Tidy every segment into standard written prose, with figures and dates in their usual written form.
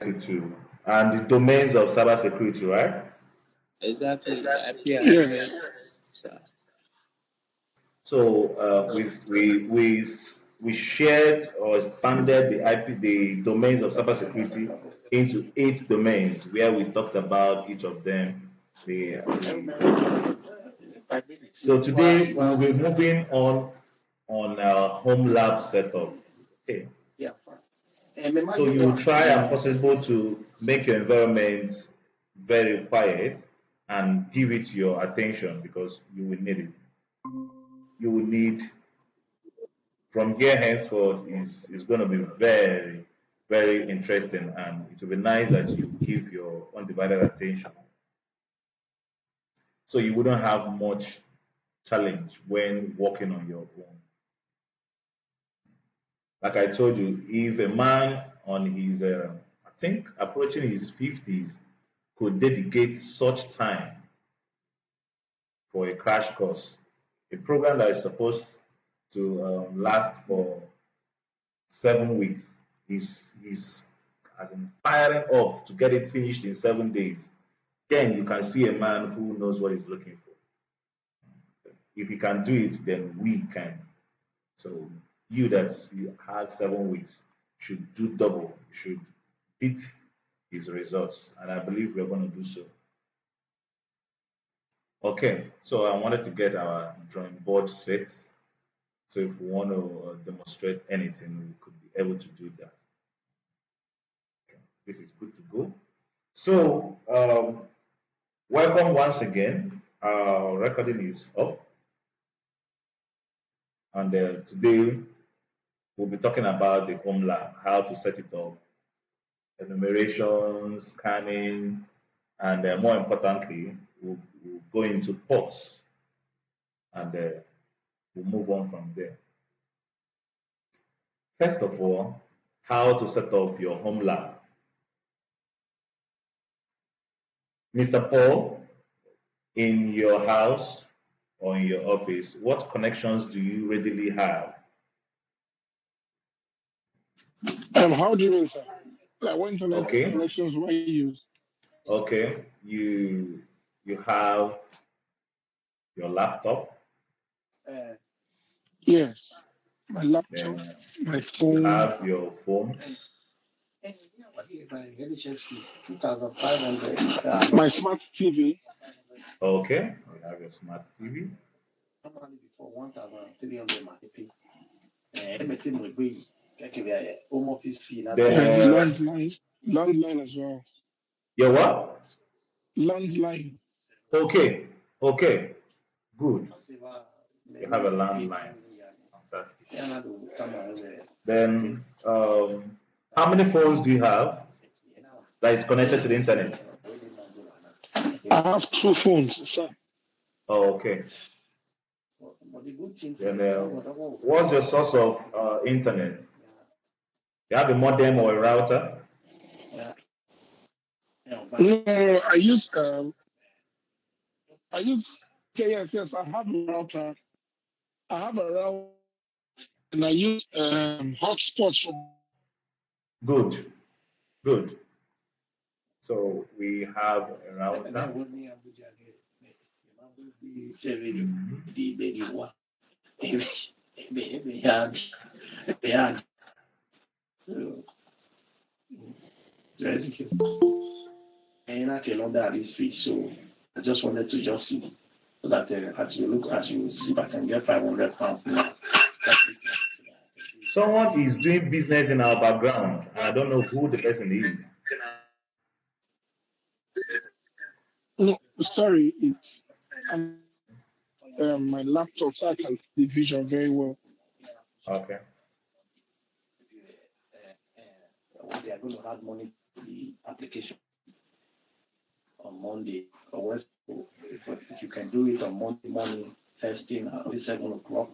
too, and the domains of cybersecurity, right? Exactly. The IP Yes. address. Yeah. So we shared or expanded the the domains of cybersecurity into 8 domains where we talked about each of them. So today we'll be moving on our home lab setup. Okay. So you will try and possible to make your environment very quiet and give it your attention because you will need it. You will need from here henceforth is going to be very, very interesting, and it will be nice that you give your undivided attention. So you wouldn't have much challenge when working on your own. Like I told you, if a man on his, I think approaching his 50s could dedicate such time for a crash course, a program that is supposed to last for 7 weeks, is as in firing up to get it finished in 7 days. Then you can see a man who knows what he's looking for. If he can do it, then we can. So you that has 7 weeks should do double, should beat his results, and I believe we're going to do so. Okay, so I wanted to get our drawing board set. So if we want to demonstrate anything, we could be able to do that. Okay, this is good to go. So welcome once again. Our recording is up, and today we'll be talking about the home lab, how to set it up, enumeration, scanning, and more importantly, we'll go into ports, and we'll move on from there. First of all, how to set up your home lab. Mr. Paul, in your house or in your office, what connections do you readily have? How do you mean, sir? Like what internet Okay, connections do I use? okay. You have your laptop, Yes. My laptop, then my you phone, have your phone, my smart TV. okay. You have your smart TV, And then landline as well. your what? Landline. Okay, okay, good. You have a landline. Fantastic. Then, how many phones do you have that is connected to the internet? I have 2 phones, sir. Oh, okay. Then, what's your source of internet? You have a modem or a router? No, I use okay, yes, I have a router. I have a router and I use hotspots from Good, good. So we have a router. So I just wanted to just see so that as you see, if I can get 500 pounds now. Someone is doing business in our background, and I don't know who the person is. no, sorry, it's my laptop so I can see vision very well. Okay. They are going to have money to the application on Monday. Or if you can do it on Monday morning, first thing at 7 o'clock.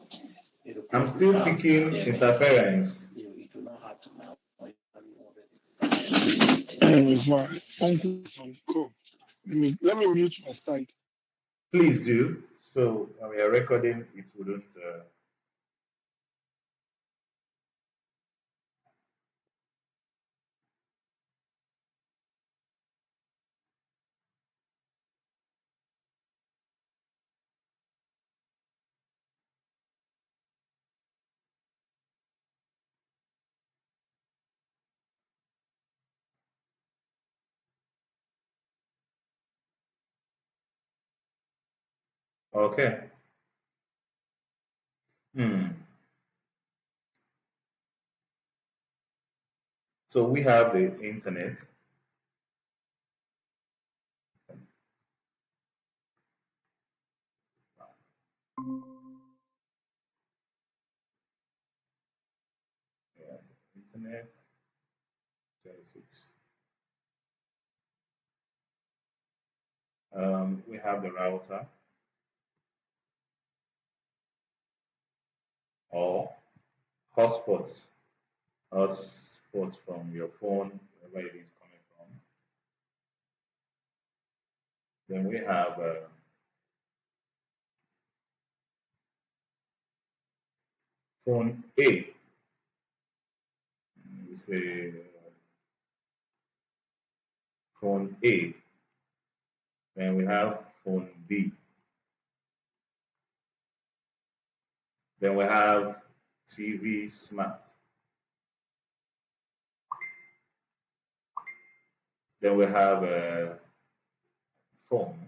I'm still picking interference. It will not have to now. It's my uncle from Co. Let me mute my side. Please do. So when we are recording, it wouldn't. Okay. So we have the internet. Yeah, internet 26. We have the router or hotspots. Hotspots from your phone, wherever it is coming from. Then we have phone A. We say phone A. Then we have phone B. Then we have TV smart. Then we have a phone.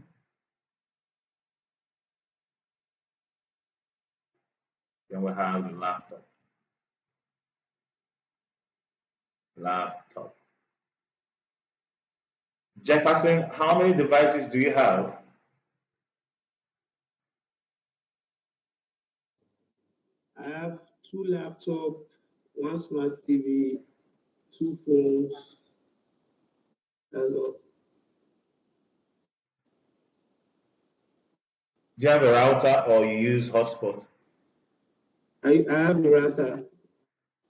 Then we have the laptop. Laptop. Jefferson, how many devices do you have? I have 2 laptops, 1 smart TV, 2 phones. That's all. Do you have a router or you use hotspot? I have the router.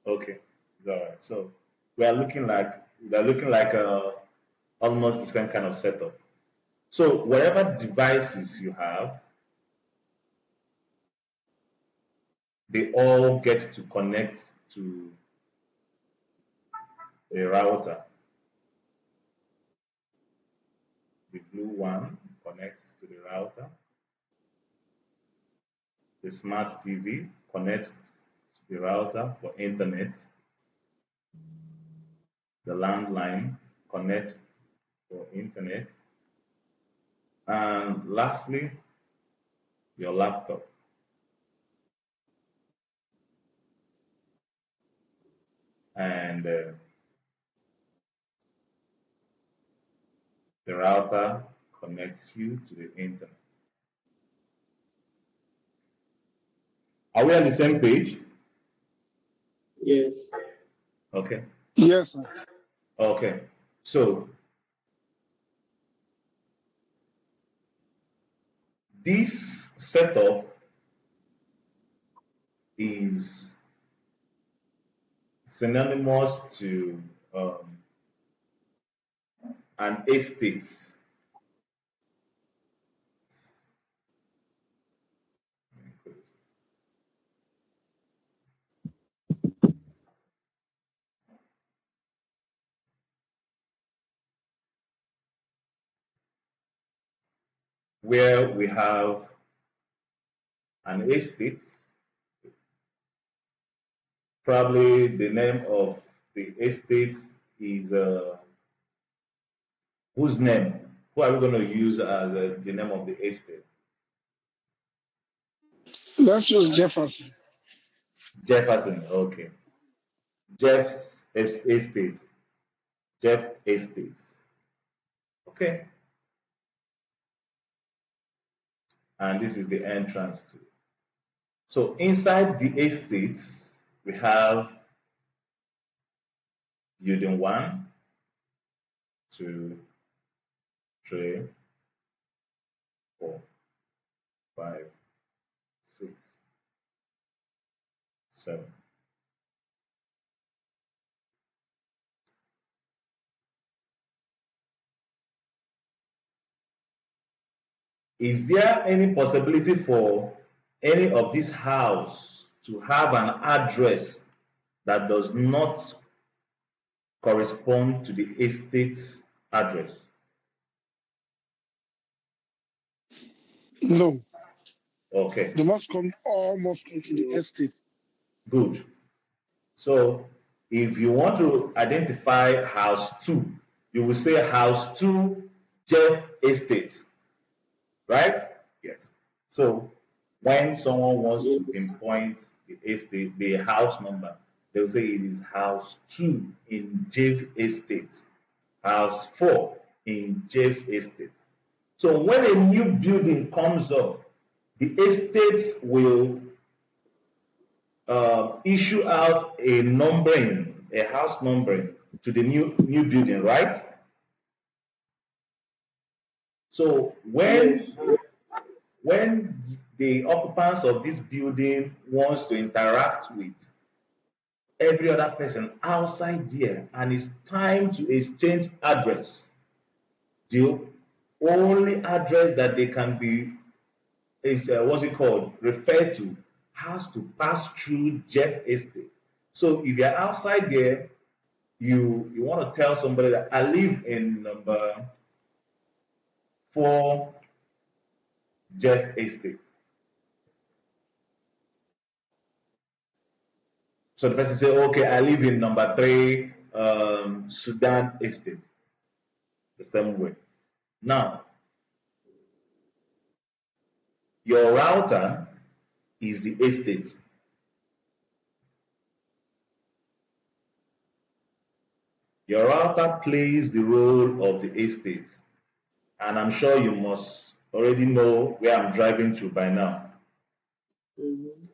Okay, all right. So we are looking like almost the same kind of setup. So whatever devices you have, they all get to connect to a router. The blue one connects to the router. The smart TV connects to the router for internet. The landline connects for internet. And lastly, your laptop. And the router connects you to the internet. Are we on the same page? Yes. Okay. Yes, sir. Okay. So this setup is synonymous to an estate. Where we have an estate, probably the name of the estate is whose name? Who are we going to use as the name of the estate? Let's use Jefferson. Jefferson. Okay. Jeff's estate. Jeff Estates. Okay. And this is the entrance to. So inside the estates, we have building 1, 2, 3, 4, 5, 6, 7. Is there any possibility for any of this house to have an address that does not correspond to the estate's address? No, Okay, they must come almost into the estate. good. So if you want to identify house 2, you will say house 2 Jeff Estate, right? Yes. So when someone wants to pinpoint the estate, the house number, they'll say it is house 2 in James Estate, house 4 in James Estate. So when a new building comes up, the estates will issue out a numbering, a house numbering to the new building, right? So Yes. when the occupants of this building wants to interact with every other person outside there and it's time to exchange address, the only address that they can be is what's it called referred to has to pass through Jeff Estate. So if you're outside there, you want to tell somebody that I live in number 4 Jeff Estate. So the person say, okay, I live in number 3 Sudan Estate. The same way. Now, your router is the estate. Your router plays the role of the estate. And I'm sure you must already know where I'm driving to by now. Mm-hmm.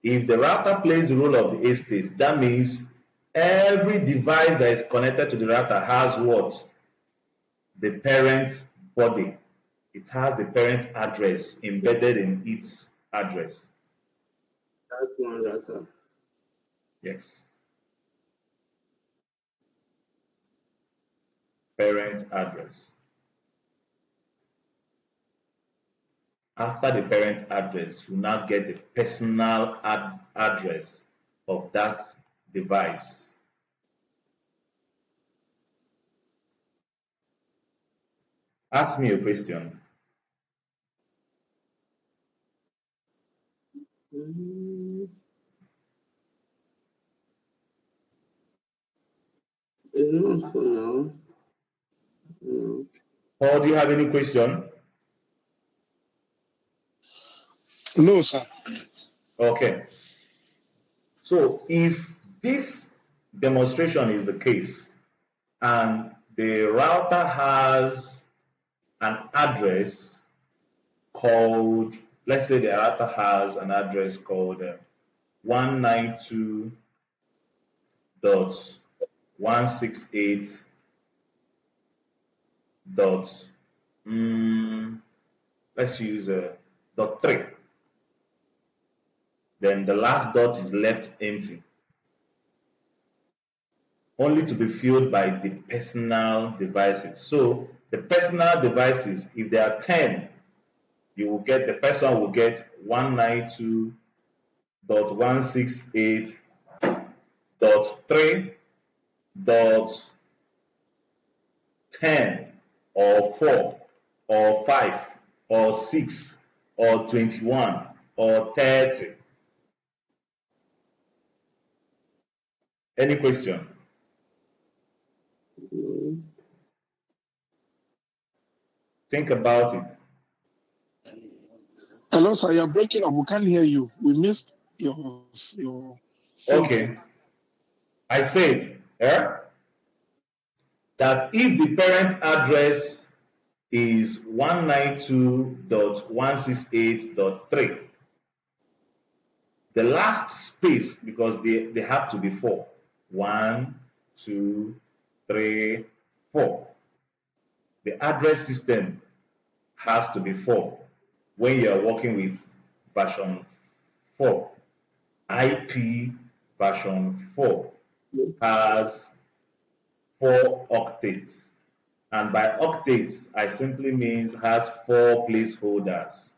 If the router plays the role of the estate, that means every device that is connected to the router has what? The parent body. It has the parent address embedded in its address. That's one router. Yes. Parent address. After the parent address, you now get the personal address of that device. Ask me a question. Mm-hmm. It's not for now. No. Paul, do you have any question? No, sir. Okay. So if this demonstration is the case and the router has an address called, let's say the router has an address called 192.168. Let's use dot 3. Then the last dot is left empty, only to be filled by the personal devices. So the personal devices, if there are 10, you will get, the first one will get 192.168.3.10 or 4 or 5 or 6 or 21 or 30. Any question? No. Think about it. Hello, sir. You're breaking up. We can't hear you. We missed your Okay, sentence. I said that if the parent address is 192.168.3, the last space, because they have to be 4. 1, 2, 3, 4. The address system has to be 4 when you are working with version 4. IP version 4 has 4 octets. And by octets, I simply means has 4 placeholders.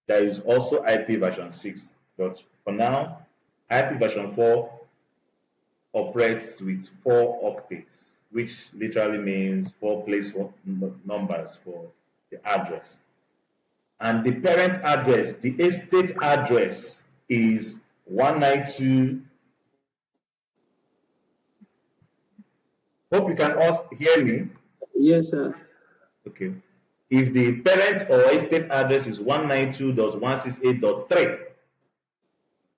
There is also IP version 6, but for now, IP version 4 operates with 4 octets, which literally means 4 place numbers for the address. And the parent address, the estate address is 192. Hope you can all hear me. Yes, sir. Okay. if the parent or estate address is 192.168.3,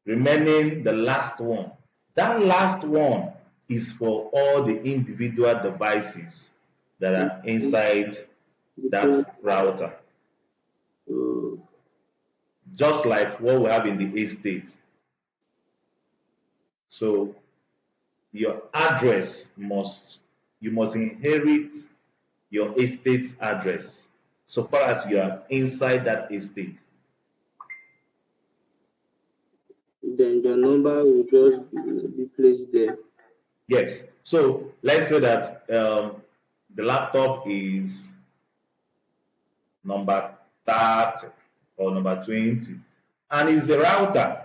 remaining the last one. That last one is for all the individual devices that are inside that router. Just like what we have in the estate. So your address you must inherit your estate's address so far as you are inside that estate. Then your number will just be placed there. Yes. So let's say that the laptop is number 30 or number 20, and it's the router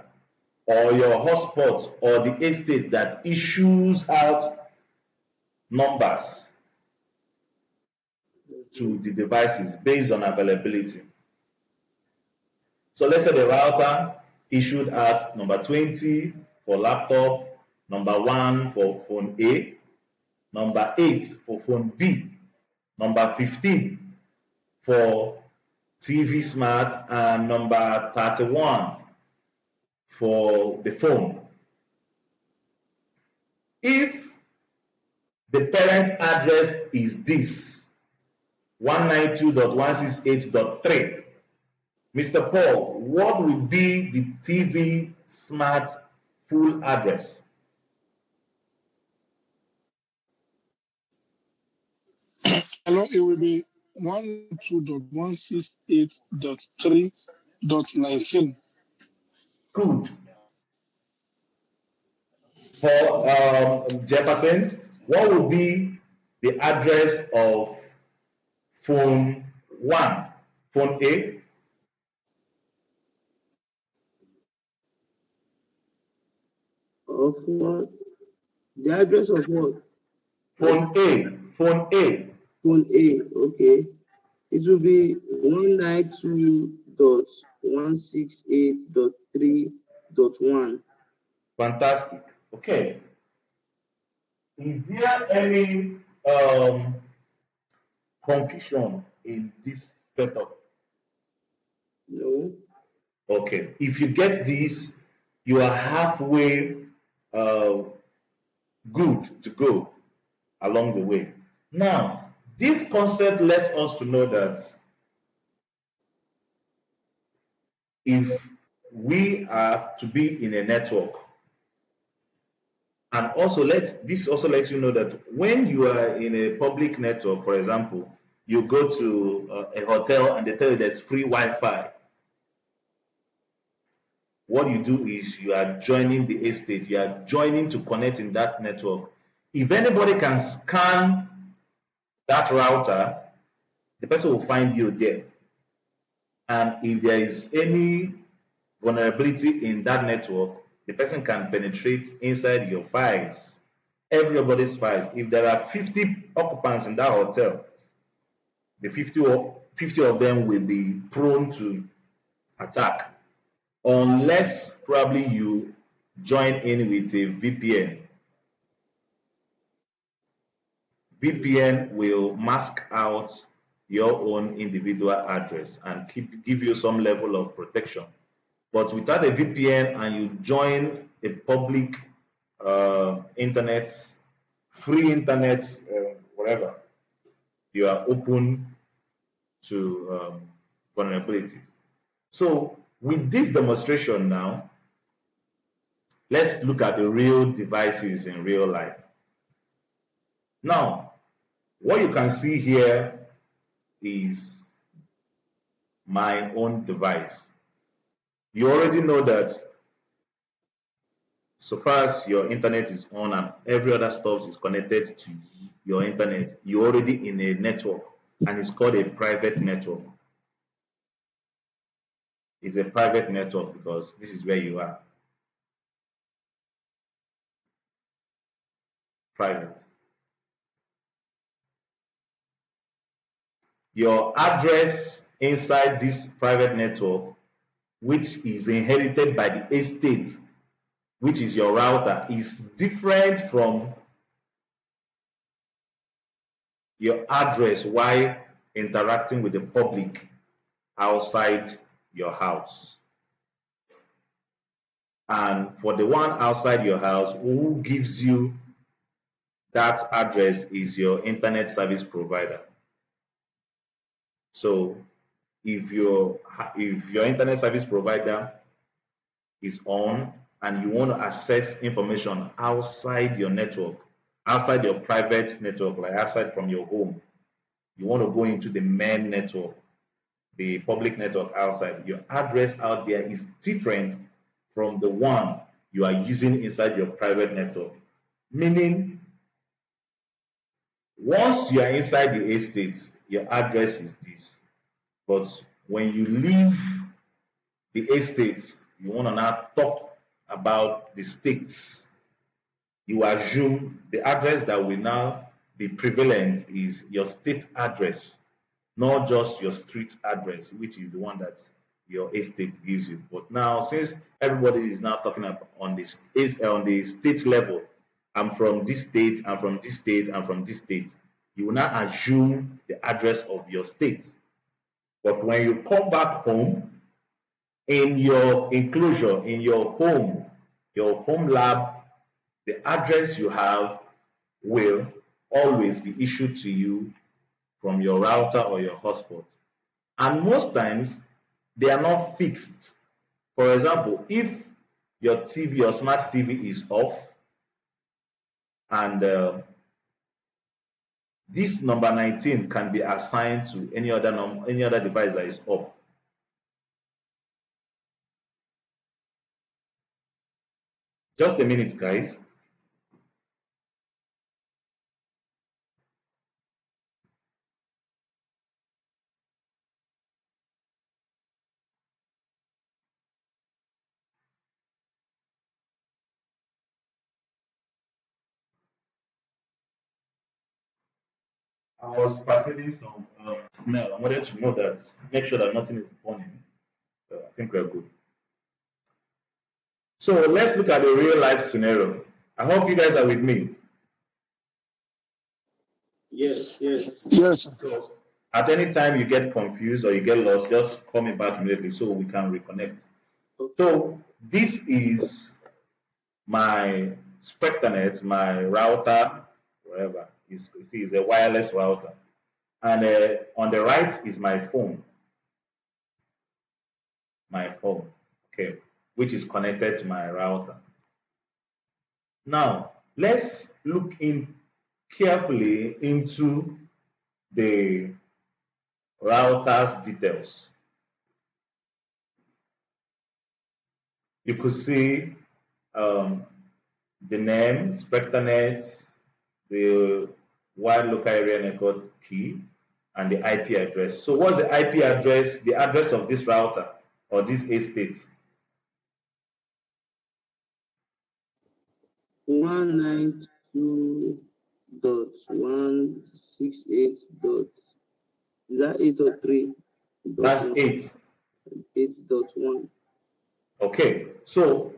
or your hotspot or the estate that issues out numbers to the devices based on availability. So let's say the router issued out number 20 for laptop, number 1 for phone A, number 8 for phone B, number 15 for TV Smart, and number 31 for the phone. If the parent address is this 192.168.3, Mr. Paul, what will be the TV Smart full address? Hello, it will be 192.168.3.19. Good. For Jefferson, what will be the address of phone 1, phone A? Of what? The address of what? Phone A, phone A. Phone A, okay. It will be 192.168.3.1. Fantastic. Okay. Is there any confusion in this setup? No. Okay. If you get this, you are halfway good to go along the way. Now, this concept lets us to know that if we are to be in a network, and also this also lets you know that when you are in a public network, for example, you go to a hotel and they tell you there's free Wi-Fi. What you do is you are joining the estate, you are joining to connect in that network. If anybody can scan that router, the person will find you there. And if there is any vulnerability in that network, the person can penetrate inside your files, everybody's files. If there are 50 occupants in that hotel, the 50 of them will be prone to attack, unless probably you join in with a VPN. VPN will mask out your own individual address and give you some level of protection. But without a VPN and you join a public internet, free internet, whatever, you are open to vulnerabilities. So with this demonstration now, let's look at the real devices in real life. Now, what you can see here is my own device. You already know that so far as your internet is on and every other stuff is connected to your internet, you're already in a network, and it's called a private network. It's a private network because this is where you are. Private. Your address inside this private network, which is inherited by the estate, which is your router, is different from your address. Why? interacting with the public outside your house. And for the one outside your house, who gives you that address is your internet service provider. So if your internet service provider is on and you want to access information outside your network, outside your private network, like outside from your home, you want to go into the main network, the public network outside, your address out there is different from the one you are using inside your private network. Meaning, once you are inside the estate, your address is this. But when you leave the estate, you want to now talk about the states. You assume the address that will now be prevalent is your state address, not just your street address, which is the one that your estate gives you. But now, since everybody is now talking about on the state level, I'm from this state, I'm from this state, I'm from this state, you will now assume the address of your state. But when you come back home, in your enclosure, in your home lab, the address you have will always be issued to you from your router or your hotspot. And most times, they are not fixed. For example, if your smart TV is off, and this number 19 can be assigned to any other device that is up. Just a minute, guys. I was facilitating some mail. I wanted to know that, make sure that nothing is burning. I think we're good. So let's look at a real life scenario. I hope you guys are with me. Yes, yes. Yes, sir. So at any time you get confused or you get lost, just call me back immediately so we can reconnect. So this is my SpectraNet, my router, whatever. It's a wireless router. And on the right is my phone, okay, which is connected to my router. Now, let's look in carefully into the router's details. You could see the name, SpectraNet, the wide local area network key, and the IP address. So what's the IP address, the address of this router or this estate? 192.168. Is that 8 or 3? That's 8. 8.1. Okay, so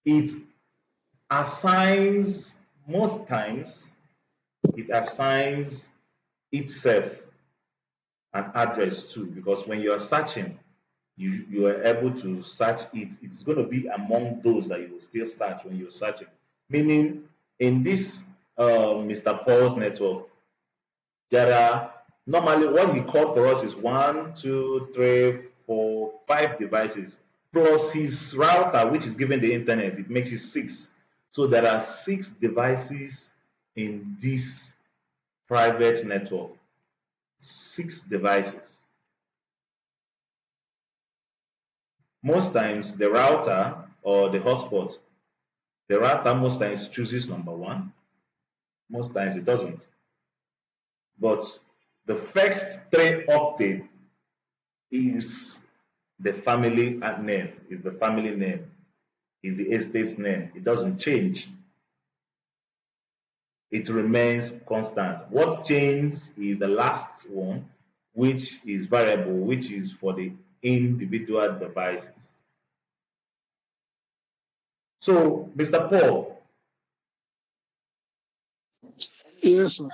it assigns, most times, it assigns itself an address too, because when you are searching, you are able to search it. It's going to be among those that you will still search when you're searching. Meaning, in this Mr. Paul's network, there are normally what he called for us is 1, 2, 3, 4, 5 devices plus his router, which is given the internet. It makes it 6. So there are 6 devices in this private network. 6 devices. Most times the router or the hotspot, the router most times chooses number 1. Most times it doesn't. But the first 3 octet is the family name, is the family name, is the estate's name. It doesn't change. It remains constant. What changes is the last one, which is variable, which is for the individual devices. So, Mr. Paul. Yes, sir.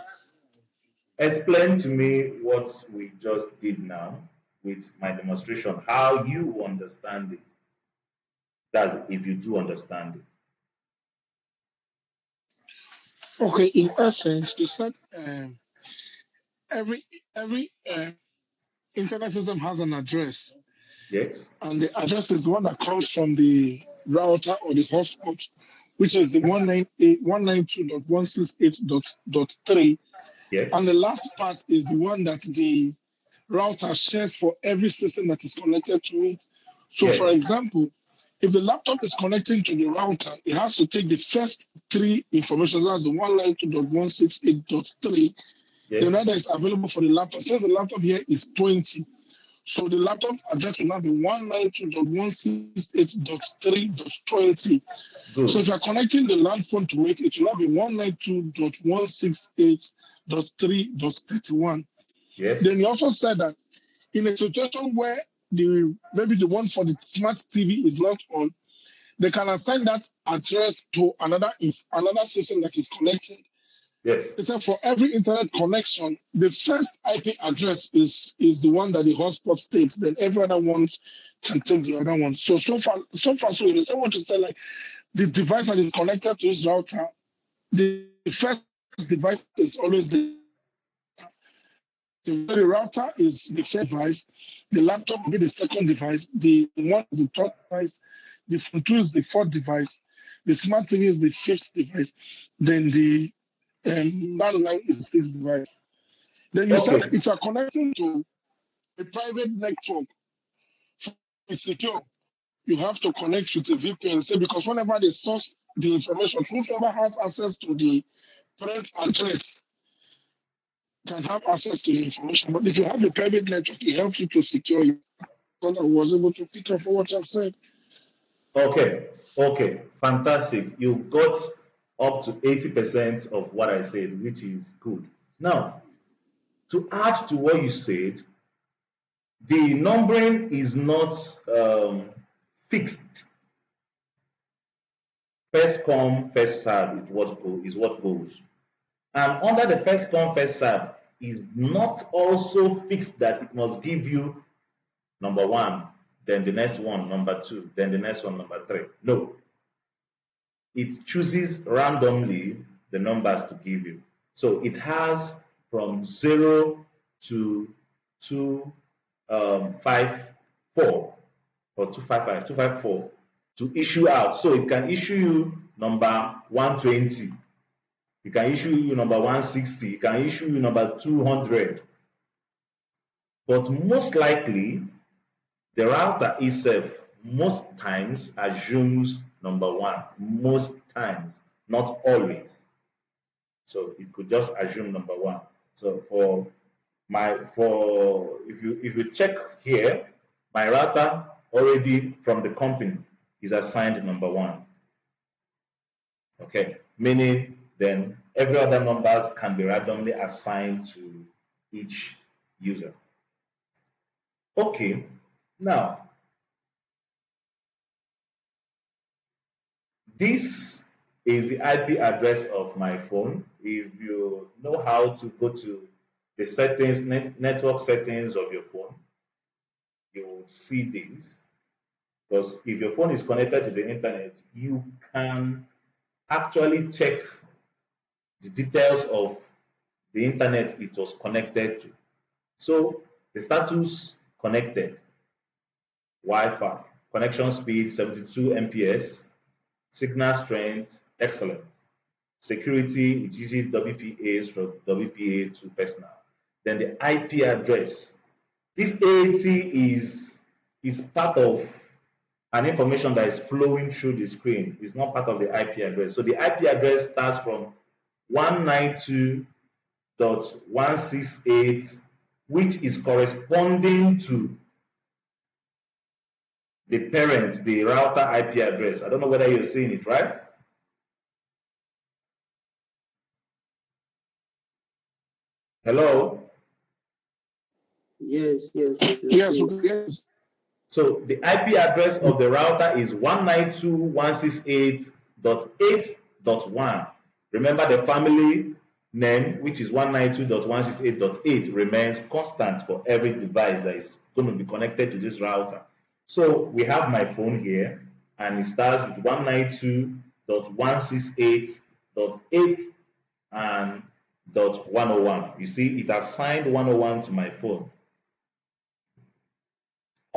explain to me what we just did now with my demonstration, how you understand it. That's if you do understand it. Okay, in essence, you said every internet system has an address, Yes, and the address is one that comes from the router or the hotspot, which is the 192.168.3, yes, and the last part is the one that the router shares for every system that is connected to it. So, for yes, example, if the laptop is connecting to the router, it has to take the first three information. That's the 192.168.3. The yes. one that is available for the laptop. Since the laptop here is 20, so the laptop address will now be 192.168.3.20. So if Good. you're connecting the LAN phone to it, it will now be 192.168.3.31. Yes, Then you also said that in a situation where maybe the one for the smart TV is not on, they can assign that address to another system that is connected. yes. They said for every internet connection, the first IP address is the one that the hotspot takes. Then every other ones can take the other ones. So far, so you say what to say, like the device that is connected to this router, the first device is always the router is the first device, the laptop will be the second device, the one is the third device, the phone 2 is the fourth device, the smart TV is the fifth device, then the landline is the sixth device. Then you said Okay, if you're connecting to a private network, it's secure. You have to connect with a VPN, say because whenever they source the information, whoever has access to the parent address can have access to the information. But if you have a private network, it helps you to secure it. So I was able to pick up what I've said. okay, okay. Fantastic. You got up to 80% of what I said, which is good. Now, to add to what you said, the numbering is not fixed. First come, first serve is what goes. And under the first come, first serve is not also fixed that it must give you number one, then the next one, number two, then the next one, number three. No, it chooses randomly the numbers to give you. So it has from 0 to 254 or 255, to issue out. So it can issue you number 120. It can issue you number 160. It can issue you number 200. But most likely, the router itself most times assumes number one. Most times, not always. So it could just assume number one. So if you check here, my router already from the company is assigned number one. Okay, meaning then every other numbers can be randomly assigned to each user. Okay, now this is the IP address of my phone. If you know how to go to the settings, network settings of your phone, you will see this. Because if your phone is connected to the internet, you can actually check the details of the internet it was connected to. So the status connected, Wi-Fi, connection speed 72 Mbps, signal strength excellent, security it uses WPA from WPA to personal. Then the IP address. This 80 is part of an information that is flowing through the screen. It's not part of the IP address. So the IP address starts from 192.168, which is corresponding to the parent, the router IP address. I don't know whether you're seeing it, right? Hello? Yes, yes, we can Yes, see. okay, yes. So the IP address of the router is 192.168.8.1. Remember the family name, which is 192.168.8, remains constant for every device that is going to be connected to this router. So we have my phone here, and it starts with 192.168.8 and .101. You see, it assigned 101 to my phone.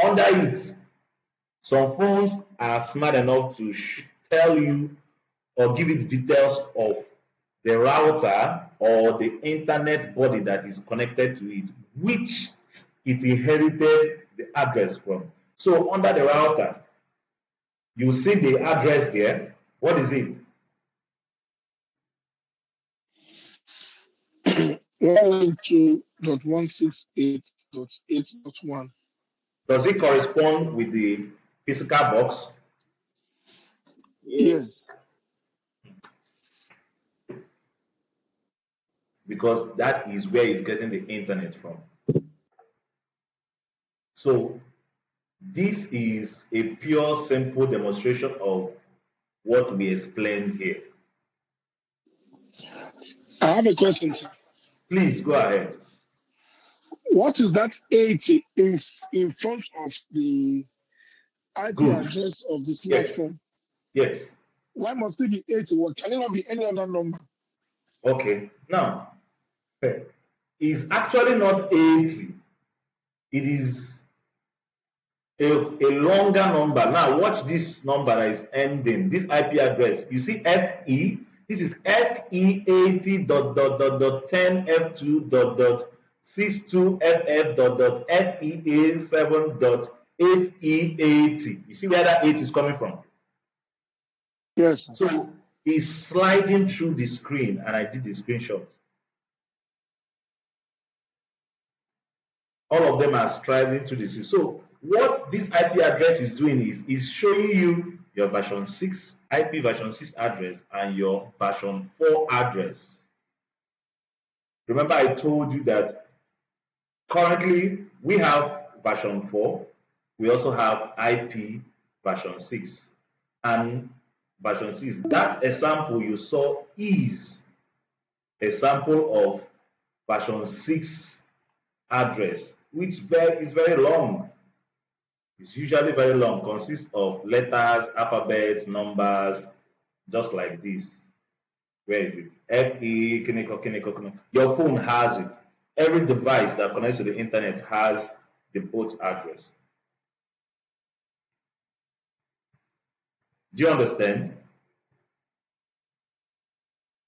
Under it, some phones are smart enough to tell you or give you the details of the router or the internet body that is connected to it, which it inherited the address from. So under the router, you see the address there. What is it? 192.168.8.1. Does it correspond with the physical box? Yes. Because that is where it's getting the internet from. So this is a pure, simple demonstration of what we explained here. I have a question, sir. Please go ahead. What is that 80 in front of the IP Good. address of the smartphone? Yes. Why must it be 80? Well, can it not be any other number? Okay. Now, it's actually not 80. It is a longer number. Now, watch this number that is ending. This IP address. You see FE? This is FE80 .10 F2 .62 FF FEA7 .8E80. You see where that 8 is coming from? Yes, sir. So it's sliding through the screen, and I did the screenshot. All of them are sliding through the screen. So what this IP address is doing is showing you your version 6 IP version 6 address and your version 4 address. Remember, I told you that currently we have version 4. We also have IP version 6 and version 6. That example you saw is a sample of version 6 address, which is very long. It's usually very long, consists of letters, alphabets, numbers, just like this. Where is it? FE, Kineko. Your phone has it. Every device that connects to the internet has the both address. Do you understand?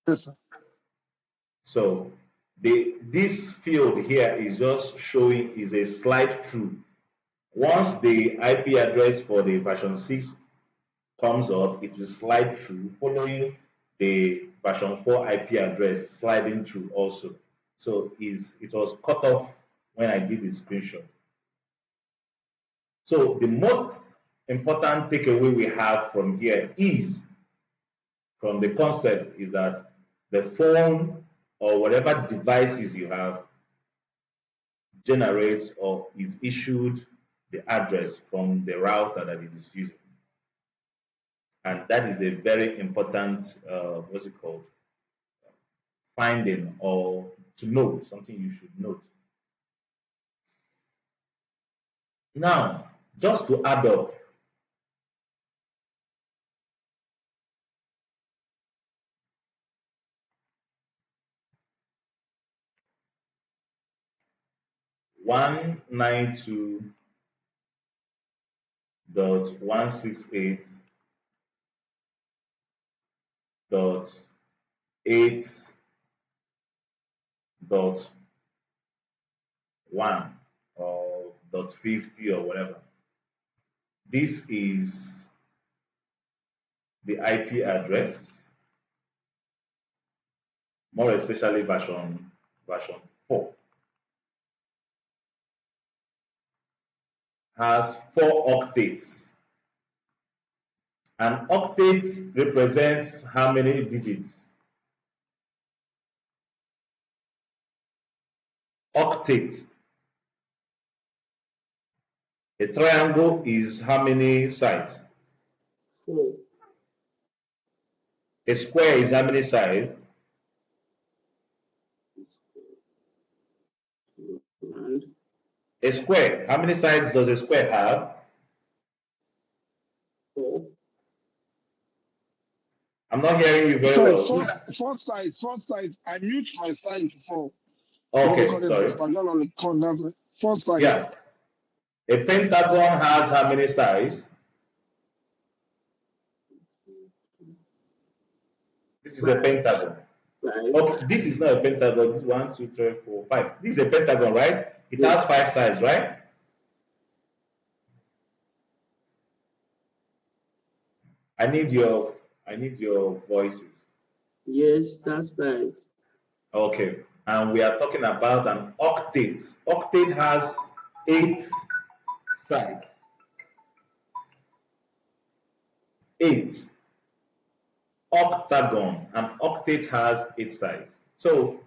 Yes, sir. So this field here is just showing is a slide through. Once the IP address for the version 6 comes up, it will slide through, following the version 4 IP address sliding through also. So it was cut off when I did the screenshot. So the most important takeaway we have from here is, from the concept, is that the phone or whatever devices you have generates or is issued the address from the router that it is using. And that is a very important, what's it called, finding, or to know, something you should note. Now, just to add up, one 192.168.8.1 or .50 or whatever. This is the IP address, more especially version 4. Has 4 octets. An octet represents how many digits? Octet. A triangle is how many sides? 4. A square is how many sides? A square. How many sides does a square have? 4. I'm not hearing you very Sorry, well. four sides. I mute my side before. Okay, Because there's sorry. background on the con. That's it. 4 sides. Yeah. A pentagon has how many sides? This is a 5. pentagon. 5. Oh, this is not a pentagon. This is 1, 2, 3, 4, 5. This is a pentagon, right? It Yes. has 5 sides, right? I need your voices. Yes, that's 5. Okay. And we are talking about an octet. Octet has 8 sides. 8. Octagon. An octet has 8 sides. So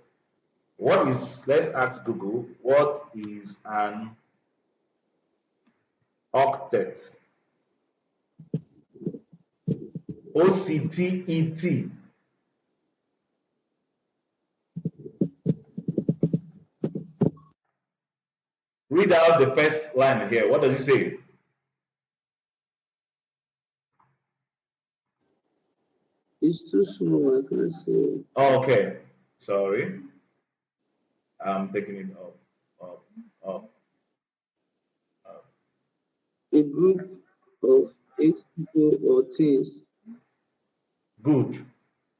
let's ask Google, what is an octet? OCTET. Read out the first line here. What does it say? It's too small. I can't see. Oh, okay. Sorry. I'm taking it up. A group of 8 people or things. Good.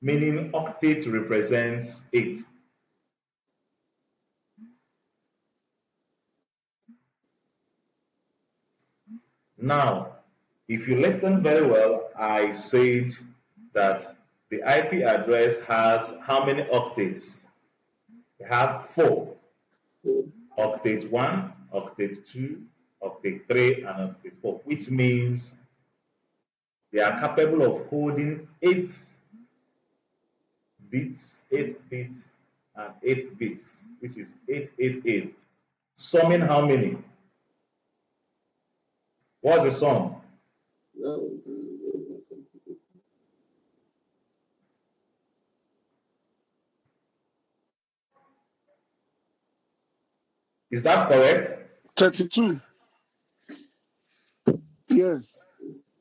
Meaning octet represents 8. Now, if you listen very well, I said that the IP address has how many octets? We have 4. 4. Octet 1, octet 2, octet 3, and octet 4, which means they are capable of holding 8 bits, 8 bits, and 8 bits, which is 888. Summing how many? What's the sum? No. Is that correct? 32. Yes.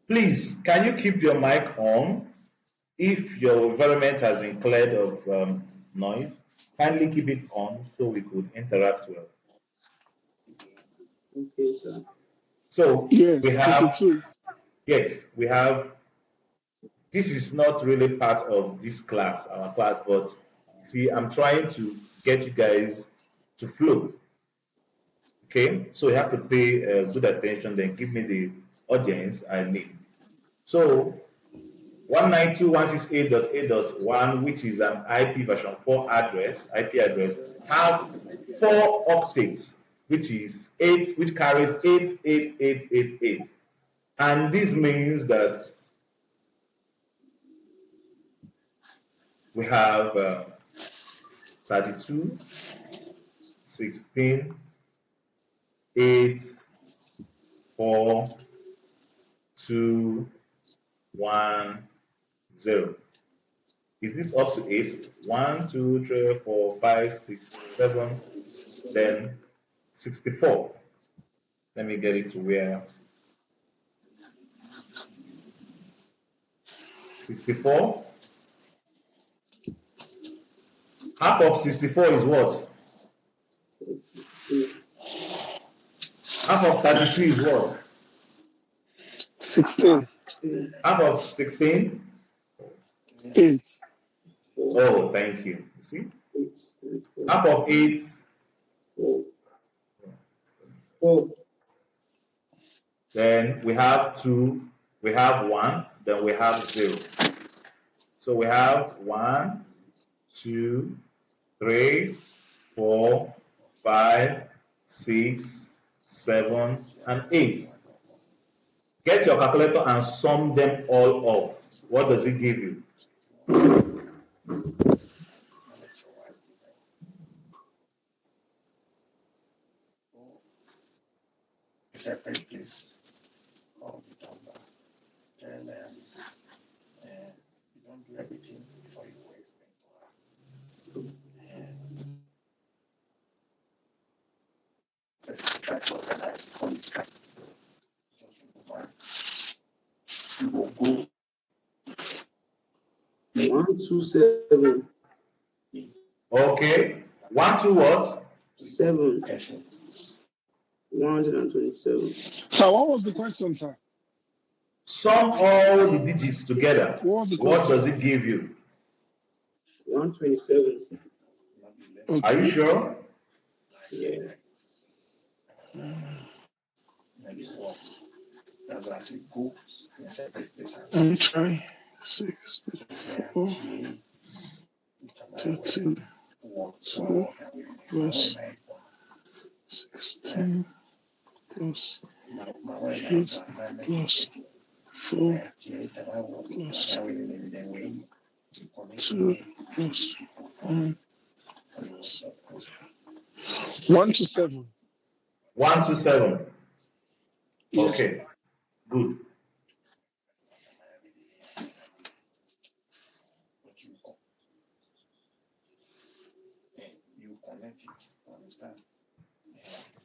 Please, can you keep your mic on? If your environment has been cleared of noise, kindly keep it on so we could interact well. Okay, sir. So Yes, we have, 32. yes, we have, this is not really part of this class, our class, but see, I'm trying to get you guys to flow. Okay, so you have to pay good attention, then give me the audience I need. So 192.168.8.1, which is an IP version 4 IP address, has 4 octets, which is 8, which carries 88888. And this means that we have 32, 16, 8, 4, 2, 1, 0. Is this up to 8? 1, 2, 3, 4, 5, 6, 7, then 64. Let me get it to where 64. Half of 64 is what? 32. Half of 33 is what? 16. Half of 16? 8. Oh, thank you. You see? 8. Half of 8? 4. 4. Then we have 2, we have 1, then we have 0. So we have 1, 2, 3, 4, 5, 6, 7, and 8. Get your calculator and sum them all up. What does it give you? Separate, please. All the number. And you don't do everything before you explain to her. Let's try to on the scan. You will go 127. Okay. 1, 2 what? 7. 127. Sir, what was the question, sir? Sum all the digits together. What was the What question? does it give you? 127. Okay. Are you sure? Yeah. That's why I say go and separate this and Let me try 64, 13, 2 plus 16 plus 8 plus 4 plus 2 plus 1 plus 1 to 7. 1 to 7. Yes, sir. Okay. Good. you connect it, understand?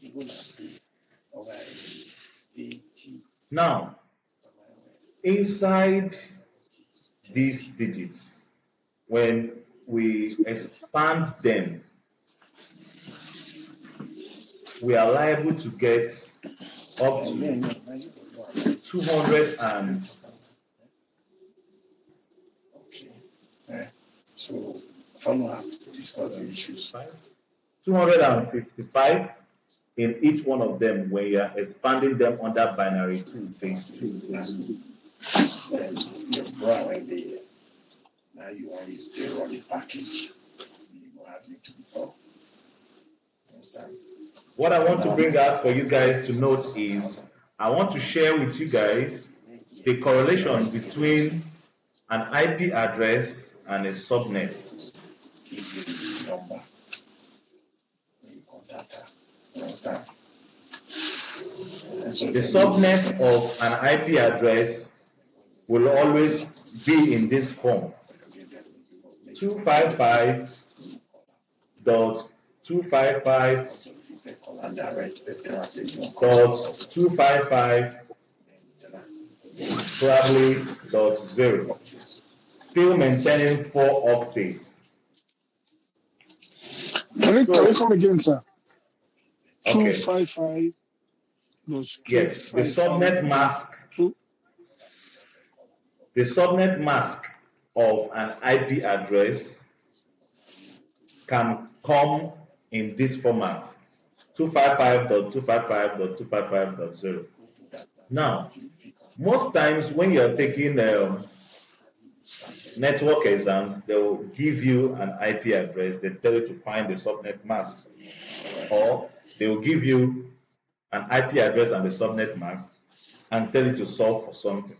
Even at the over 80. Now, inside these digits, when we expand them, we are liable to get up to 200 and Okay. So follow up to discuss the issues. 255 in each one of them when you are expanding them under binary 2 phase 2. Then your brow and the now you want to still run the package. You will have it to be called. Understand? What I want to bring out for you guys to note is I want to share with you guys the correlation between an IP address and a subnet. Give you the number. You call data. Understand? And so The subnet of an IP address will always be in this form: 255.255.255 probably .0, still maintaining 4 octaves. Can you come again, sir? Okay. 255 plus 255. Yes, the subnet mask. The subnet mask of an IP address can come in this format: 255.255.255.0. Now, most times when you're taking network exams, they will give you an IP address. They tell you to find the subnet mask, or they will give you an IP address and the subnet mask and tell you to solve for something.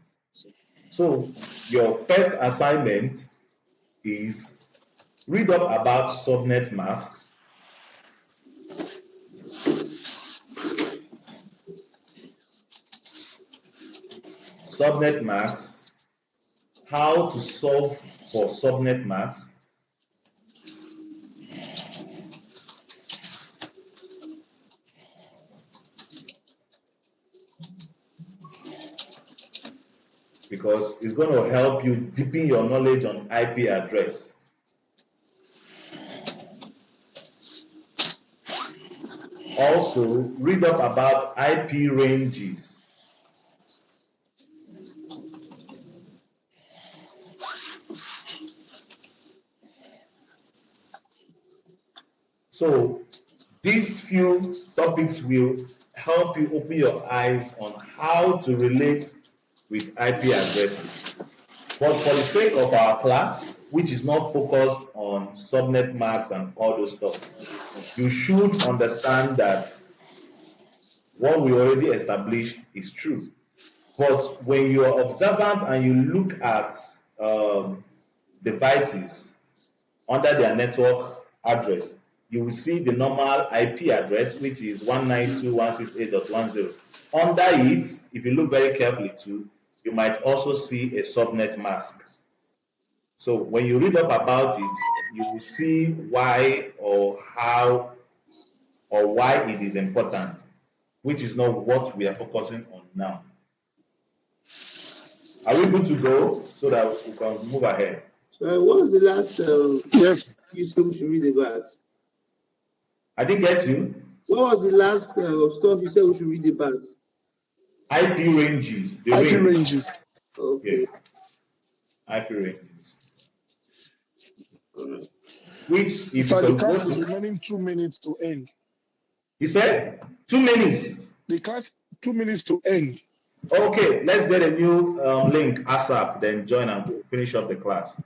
So your first assignment is read up about subnet mask, how to solve for subnet mask, because it's going to help you deepen your knowledge on IP address. Also, read up about IP ranges. So, these few topics will help you open your eyes on how to relate with IP addresses. But for the sake of our class, which is not focused on subnet masks and all those stuff, you should understand that what we already established is true. But when you are observant and you look at devices under their network address, you will see the normal IP address, which is 192.168.10. Under it, if you look very carefully too, you might also see a subnet mask. So when you read up about it, you will see why or how or why it is important. which is not what we are focusing on now. Are we good to go so that we can move ahead? So what was the last Yes. you said we should read about? I didn't get you. What was the last stuff you said we should read about? IP ranges. The IP range. ranges. Okay. Yes. IP ranges. Alright. Which, if So you the can class go is to, remaining 2 minutes to end. you said 2 minutes. The class 2 minutes to end. Okay, let's get a new link ASAP, then join and finish up the class.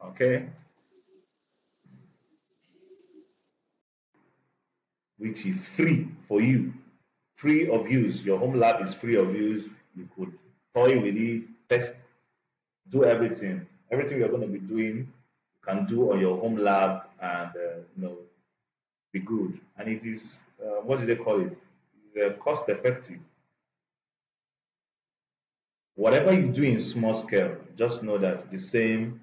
Okay. Which is free for you, free of use. Your home lab is free of use. You could toy with it, test, do everything. Everything you're going to be doing, you can do on your home lab and be good. And it is what do they call it? It's cost effective. Whatever you do in small scale, just know that the same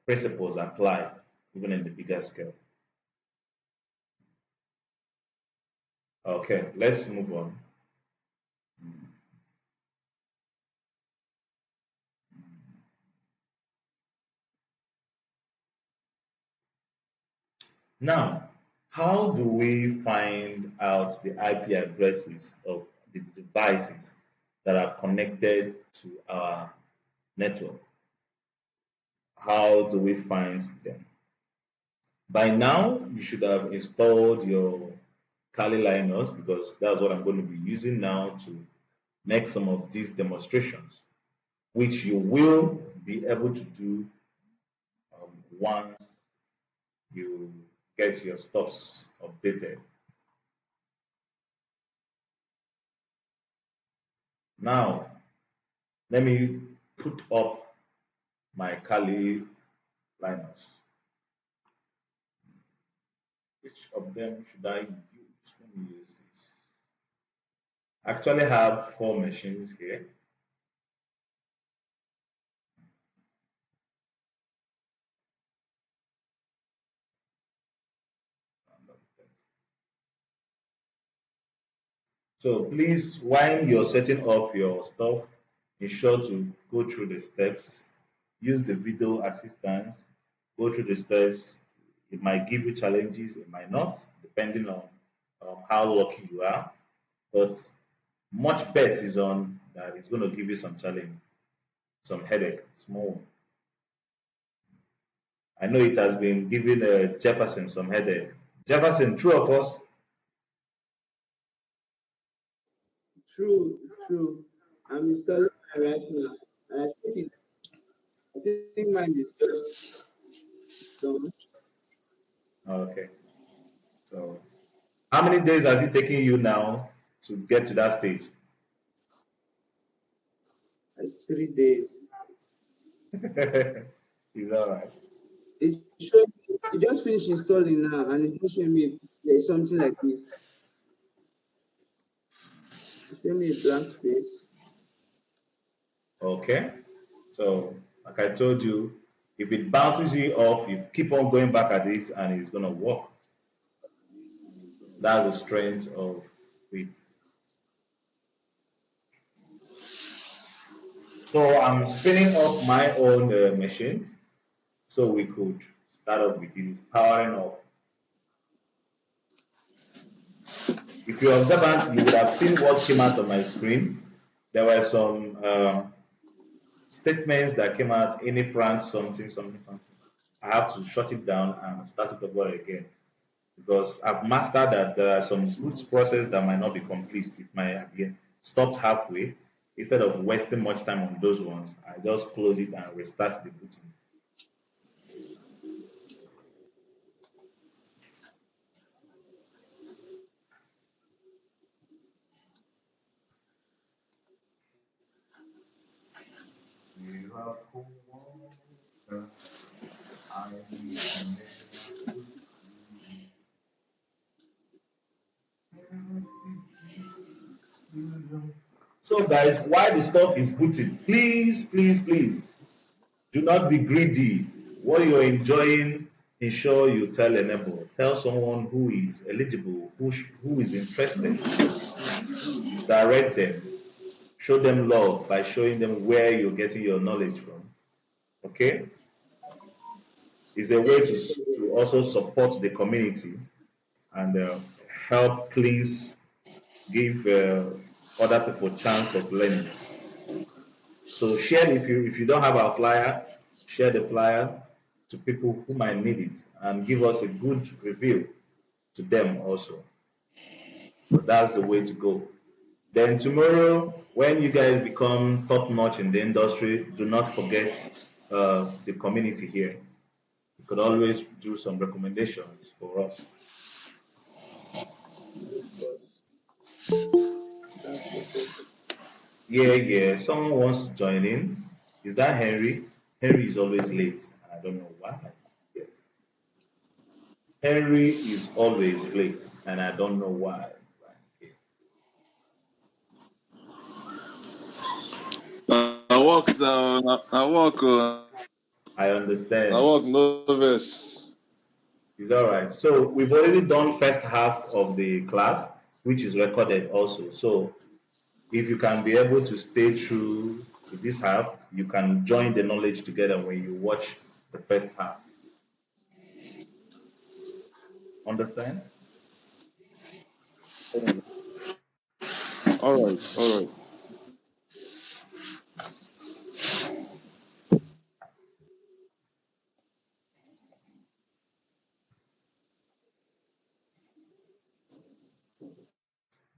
principles apply even in the bigger scale. Okay, let's move on. Now, how do we find out the IP addresses of the devices that are connected to our network? How do we find them? By now, you should have installed your Kali Linux because that's what I'm going to be using now to make some of these demonstrations, which you will be able to do once you get your stuffs updated. Now, let me put up my Kali Linux. Which of them should I use? Let me use this. I actually have 4 machines here. So please, while you're setting up your stuff, ensure to go through the steps. Use the video assistance. Go through the steps. It might give you challenges, it might not, depending on how lucky you are. But much bet is on that it's going to give you some challenge, some headache, small. I know it has been giving Jefferson some headache. Jefferson, true of us? True. I'm installing it right now. I think mine is just done. Okay. So, how many days has it taken you now to get to that stage? Like 3 days. It's all right. It just finished installing now, and it just showed me there's something like this. It showed me a blank space. Okay. So, like I told you, if it bounces you off, you keep on going back at it and it's going to work. That's the strength of it. So, I'm spinning up my own machine so we could start off with this powering up. If you're observant, you would have seen what came out on my screen. There were some statements that came out, any France, something. I have to shut it down and start it over again because I've mastered that there are some root process that might not be complete. It might get stopped halfway. Instead of wasting much time on those ones, I just close it and restart the booting. You have homework, I need So guys, while the stuff is booting, please do not be greedy. What you're enjoying ensure you tell someone who is eligible, who is interested, direct them, show them love by showing them where you're getting your knowledge from. Okay? It's a way to also support the community and help please give other people chance of learning. So share if you don't have our flyer, share the flyer to people who might need it and give us a good review to them also. So that's the way to go. Then tomorrow, when you guys become top notch in the industry, do not forget the community here. You could always do some recommendations for us. Yeah, yeah. Someone wants to join in. Is that Henry? Henry is always late. I don't know why. Yes. Henry is always late, and I don't know why. Okay. I work now. I work. I I understand. work no verse. It's all right. So we've already done first half of the class, which is recorded also. So if you can be able to stay true to this half, you can join the knowledge together when you watch the first half. Understand? All right. All right.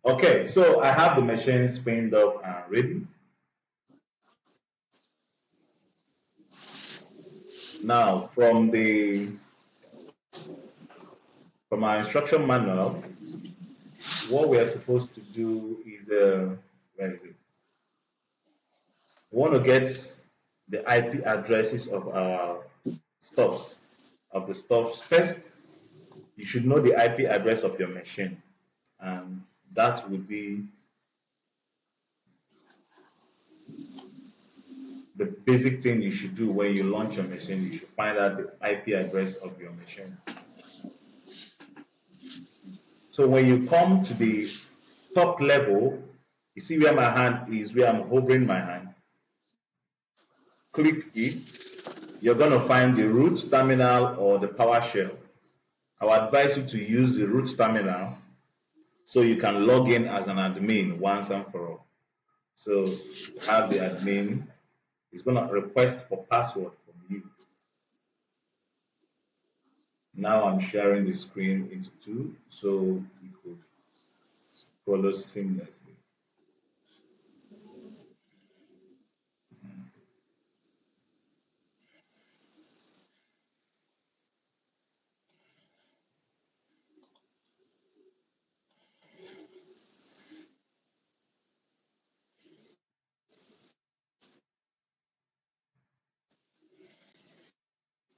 Okay, so I have the machines pinned up and ready. Now, from our instruction manual, what we are supposed to do is where is it? We want to get the IP addresses of our stops of the stops. First, you should know the IP address of your machine, and that would be the basic thing you should do when you launch your machine. You should find out the IP address of your machine. So when you come to the top level, you see where my hand is, where I'm hovering my hand. Click it. You're going to find the root terminal or the PowerShell. I would advise you to use the root terminal so you can log in as an admin once and for all. So you have the admin. It's going to request for password from you. Now I'm sharing the screen into two so you could follow seamlessly.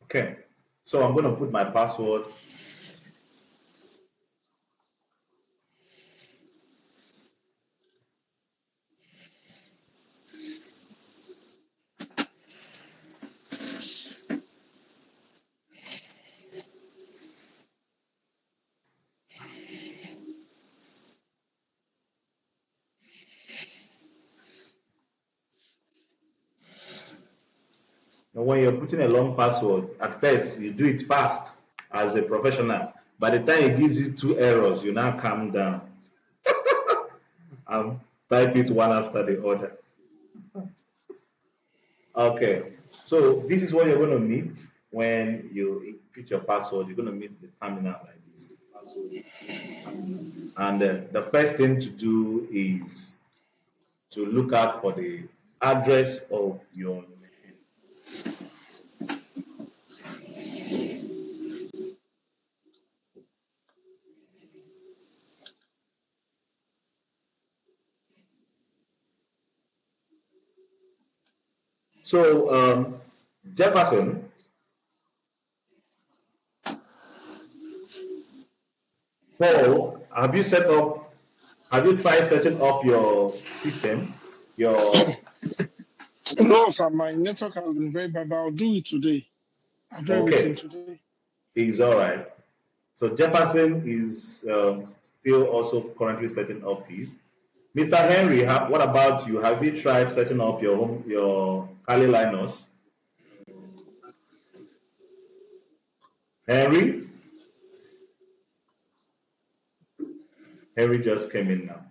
Okay, so I'm going to put my password. And when you're putting a long password, at first you do it fast as a professional. By the time it gives you two errors, you now calm down and type it one after the other. Okay, so this is what you're going to meet when you input your password. You're going to meet the terminal like this. And the first thing to do is to look out for the address of your machine. So, Jefferson, Paul, have you tried setting up your system? Your No, sir, my network has been very bad, but I'll do it today. I'll do everything okay. today. Is all right. So Jefferson is still also currently setting up his. Mr. Henry, what about you? Have you tried setting up your Kali Linus? Henry? Henry just came in now.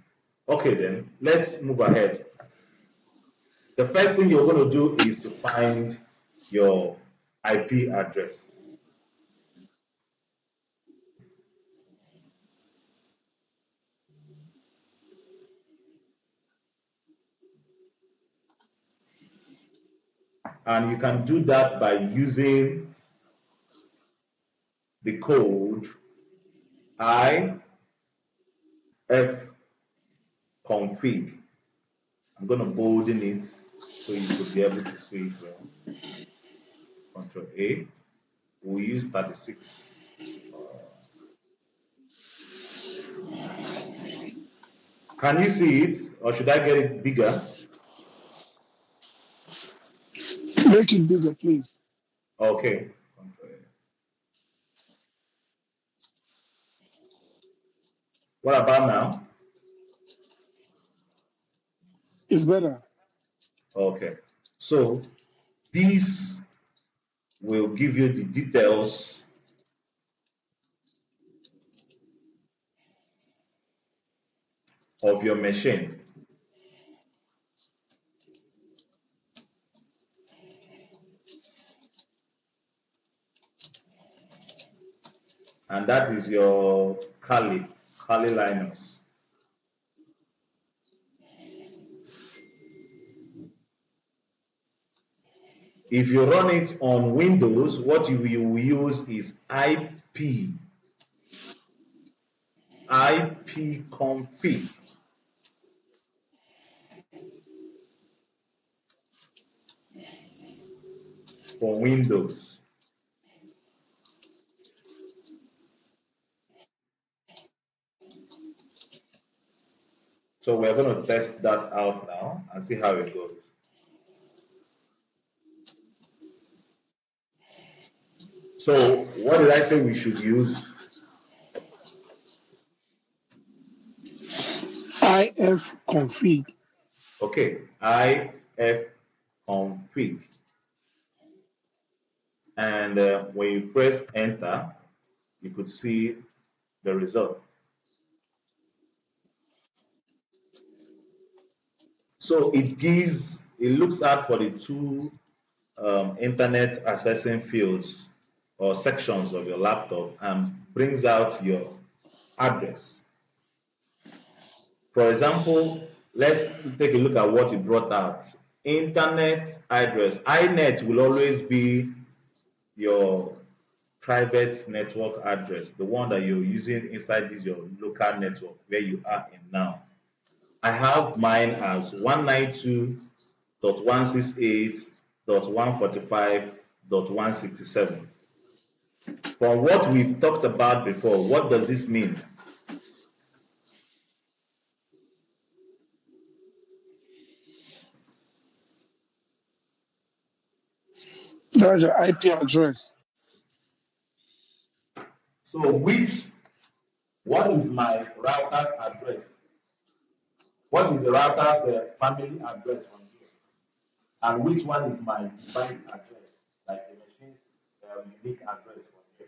Okay, then let's move ahead. The first thing you're going to do is to find your IP address. And you can do that by using the code ifconfig. I'm going to bolden it so you could be able to see it well. Control A. We'll use 36. Can you see it, or should I get it bigger? Make it bigger, please. Okay. Control A. What about now? It's better. Okay. So this will give you the details of your machine. And that is your Kali Linux. If you run it on Windows, what you will use is ipconfig. For Windows. So we're going to test that out now and see how it goes. So what did I say we should use? ifconfig. Okay, ifconfig. And when you press enter, you could see the result. So it looks out for the two internet accessing fields or sections of your laptop and brings out your address. For example, let's take a look at what it brought out. Internet address. INET will always be your private network address, the one that you're using inside this your local network where you are in now. I have mine as 192.168.145.167. From what we've talked about before, what does this mean? That's your IP address. So what is my router's address? What is the router's family address from here? And which one is my device address, like the machine's unique address from here?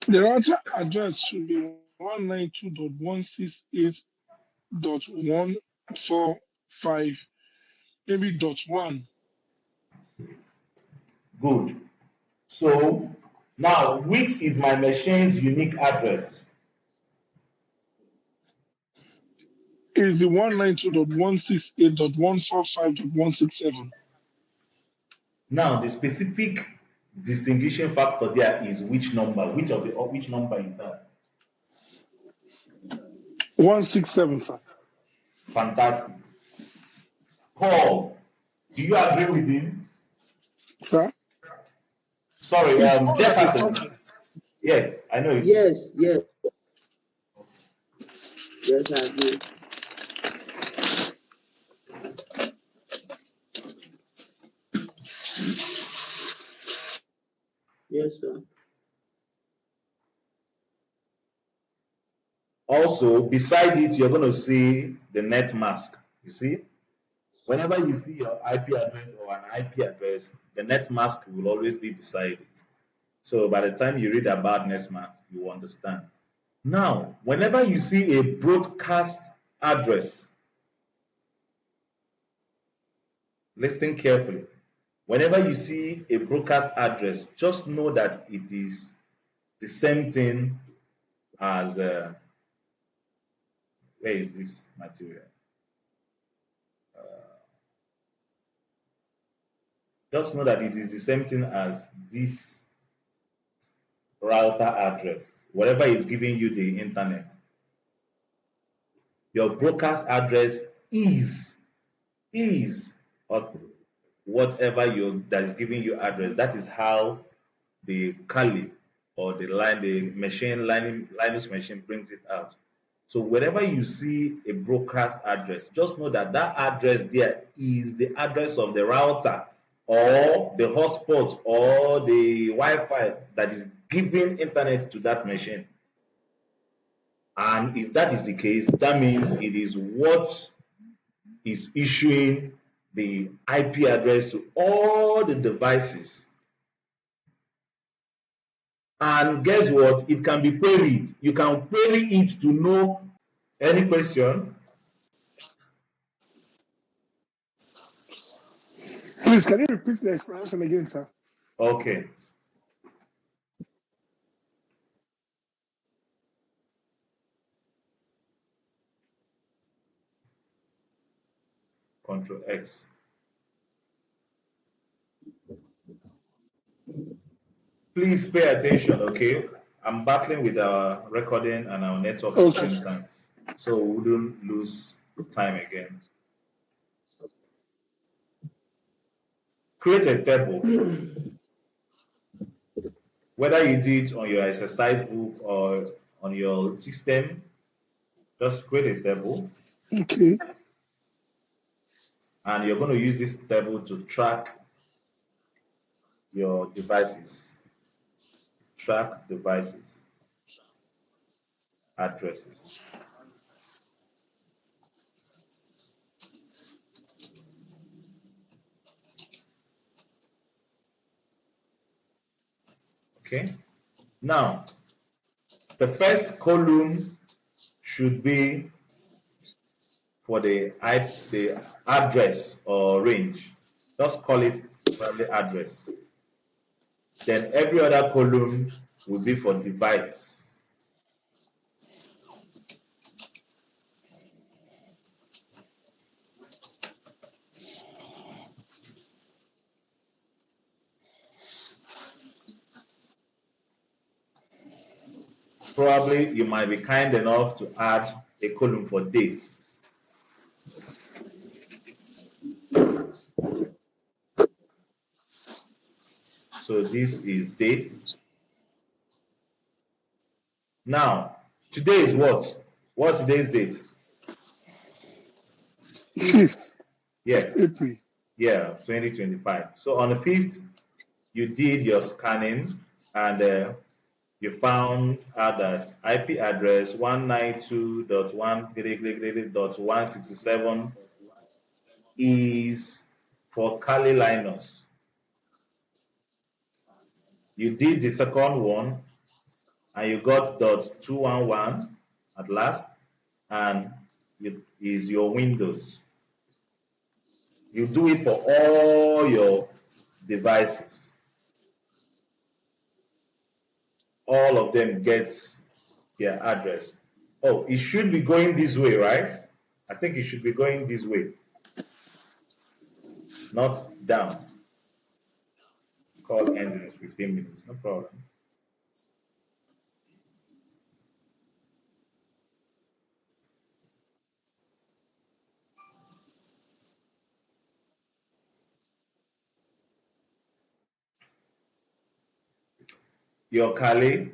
The router address should be 192.168.145, maybe dot one. Good. So now, which is my machine's unique address? Is the 192.168.145.167. Now, the specific distinguishing factor there is which number? Which number is that? 167, sir. Fantastic. Paul, do you agree with him? Sir? Sorry, It's Paul that is Jefferson. talking. Yes, I know it. Yes, yes, yes, I agree. Yes, sir. Also, beside it, you're going to see the net mask. You see, whenever you see your IP address or an IP address, the net mask will always be beside it. So by the time you read about net mask, you will understand. Now, whenever you see a broadcast address, listen carefully. Whenever you see a broadcast address, just know that it is the same thing as where is this material? Just know that it is the same thing as this router address. Whatever is giving you the internet, your broadcast address is or whatever that is giving you address. That is how the Kali or the machine Linux machine brings it out. So whenever you see a broadcast address, just know that that address there is the address of the router or the hotspot or the Wi-Fi that is giving internet to that machine. And if that is the case, that means it is what is issuing the IP address to all the devices. And guess what? It can be queried. You can query it to know any question. Please, can you repeat the explanation again, sir? Okay. Control X. Please pay attention, okay? I'm battling with our recording and our network at the same time, so we wouldn't lose time again. Create a table. Whether you do it on your exercise book or on your system, just create a table. Okay. And you're going to use this table to track your devices. Track devices, addresses. Okay. Now, the first column should be for the address or range. Just call it probably address. Then every other column will be for device. Probably you might be kind enough to add a column for date. So this is date. Now, today is what? What's today's date? 5th. Yeah. April. Yeah, 2025. So on the 5th, you did your scanning and you found out that IP address 192.1.167 is for Kali Linux. You did the second one and you got .211 at last, and it is your Windows. You do it for all your devices. All of them gets their address. Oh, it should be going this way, right? I think it should be going this way, not down. Call ends in 15 minutes, no problem. Your Kali,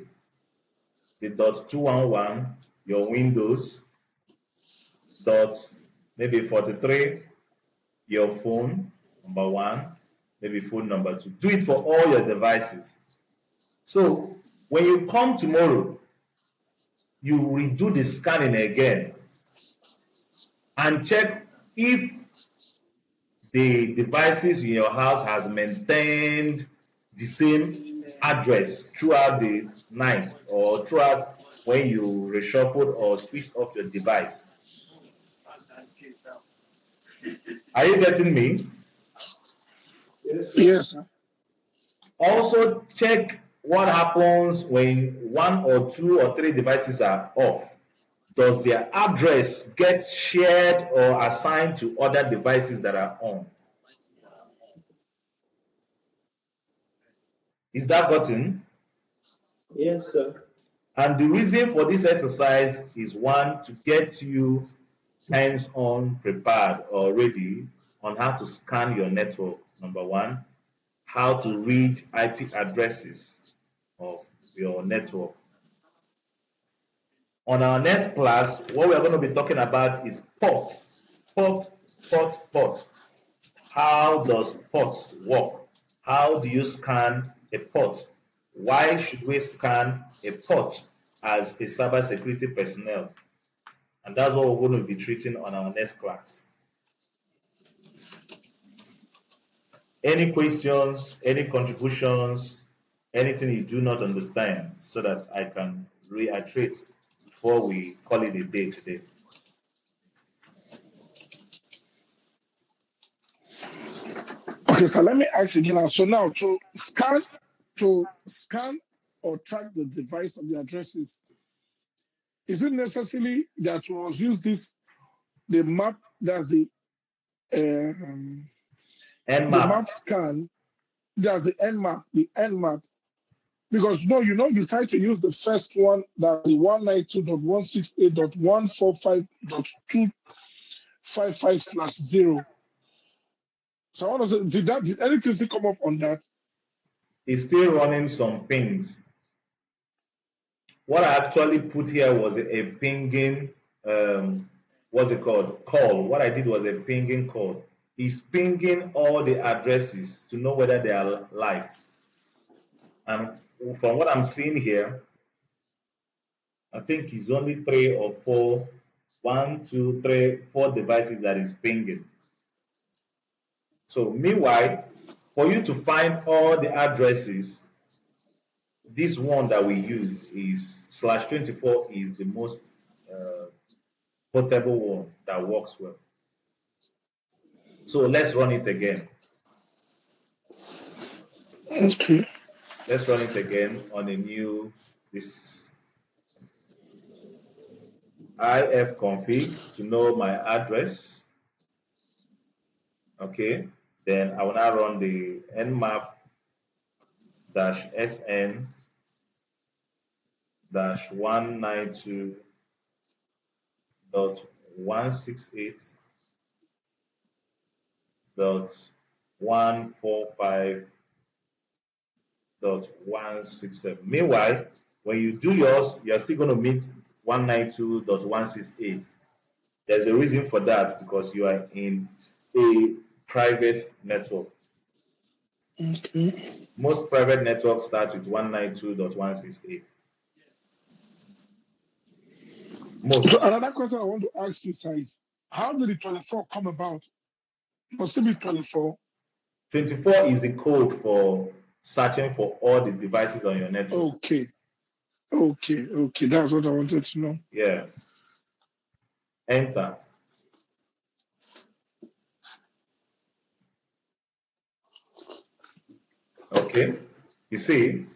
the .211, your Windows, maybe 43, your phone, number 1, maybe phone number 2. Do it for all your devices. So when you come tomorrow, you redo the scanning again and check if the devices in your house has maintained the same address throughout the night or throughout when you reshuffled or switched off your device. Are you getting me? Yes, sir. Also check what happens when one or two or three devices are off. Does their address get shared or assigned to other devices that are on? Is that gotten? Yes, sir. And the reason for this exercise is one, to get you hands-on prepared or ready on how to scan your network. Number one, how to read IP addresses of your network. On our next class, what we are going to be talking about is port. Port. How does ports work? How do you scan a port? Why should we scan a port as a cybersecurity personnel? And that's what we're going to be treating on our next class. Any questions, any contributions, anything you do not understand, so that I can reiterate before we call it a day today? Okay, so let me ask again now. So now to scan or track the device of the addresses, is it necessarily that we must use the map, that's the map scan, that's the Nmap? Because no, you try to use the first one, that's the 192.168.145.255/0. So I want to say, did anything still come up on that? It's still running some pings. What I actually put here was a pinging, what's it called? Call. What I did was a pinging call. It's pinging all the addresses to know whether they are live. And from what I'm seeing here, I think it's only 3 or 4, 1, 2, 3, 4 devices that is pinging. So meanwhile, for you to find all the addresses, this one that we use is /24 is the most portable one that works well. So let's run it again. Okay. Let's run it again on a new, this ifconfig to know my address. Okay, then I will now run the nmap-192.168.145.167. Meanwhile, when you do yours, you're still going to meet 192.168. There's a reason for that, because you are in a private network. Okay. Most private networks start with 192.168. Most. So another question I want to ask you, sir, is how did the 24 come about? Must it be 24? 24 is the code for searching for all the devices on your network. Okay. That's what I wanted to know. Yeah. Enter. Okay. You see,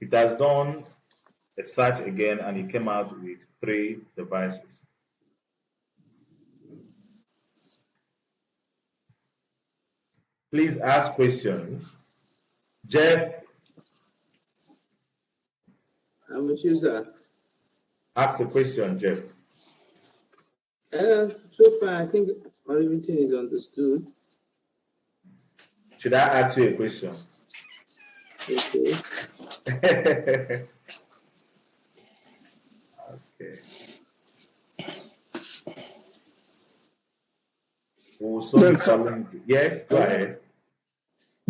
it has done a search again and it came out with 3 devices. Please ask questions. Jeff, I'm with you, sir. ask a question, Jeff. So far, I think everything is understood. Should I ask you a question? Okay. Okay. We'll soon be calling it. Yes, go ahead.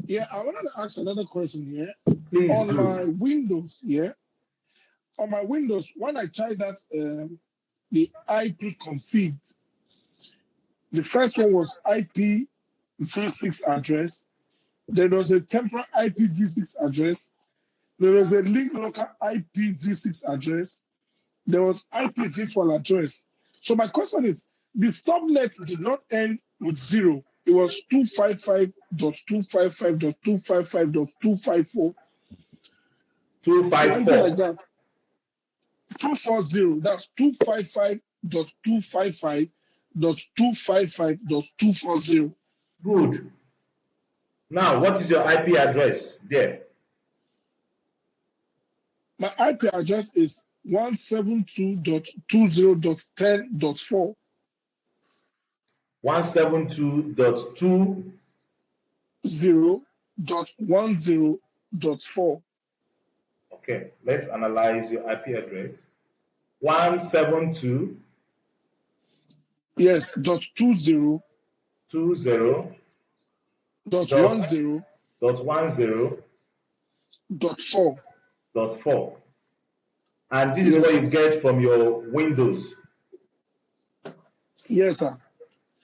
Yeah, I wanted to ask another question here. Please On my do. Windows, yeah, on my Windows, when I tried that, the IP config, the first one was IPv6 address. There was a temporal IPv6 address. There was a link local IPv6 address. There was IPv4 address. So my question is, the subnet did not end with 0. It was 255.255.255.254. Why is it like 254. that? 240. That's 255.255.255.240. Good. Now, what is your IP address there? My IP address is 172.20.10.4. 172.2. 0.10.4. Okay, let's analyze your IP address. 172. Yes, dot 20 20 dot dot 10 dot 10 dot 4. dot 4. And this is Yes, what sir. you get from your Windows. Yes, sir.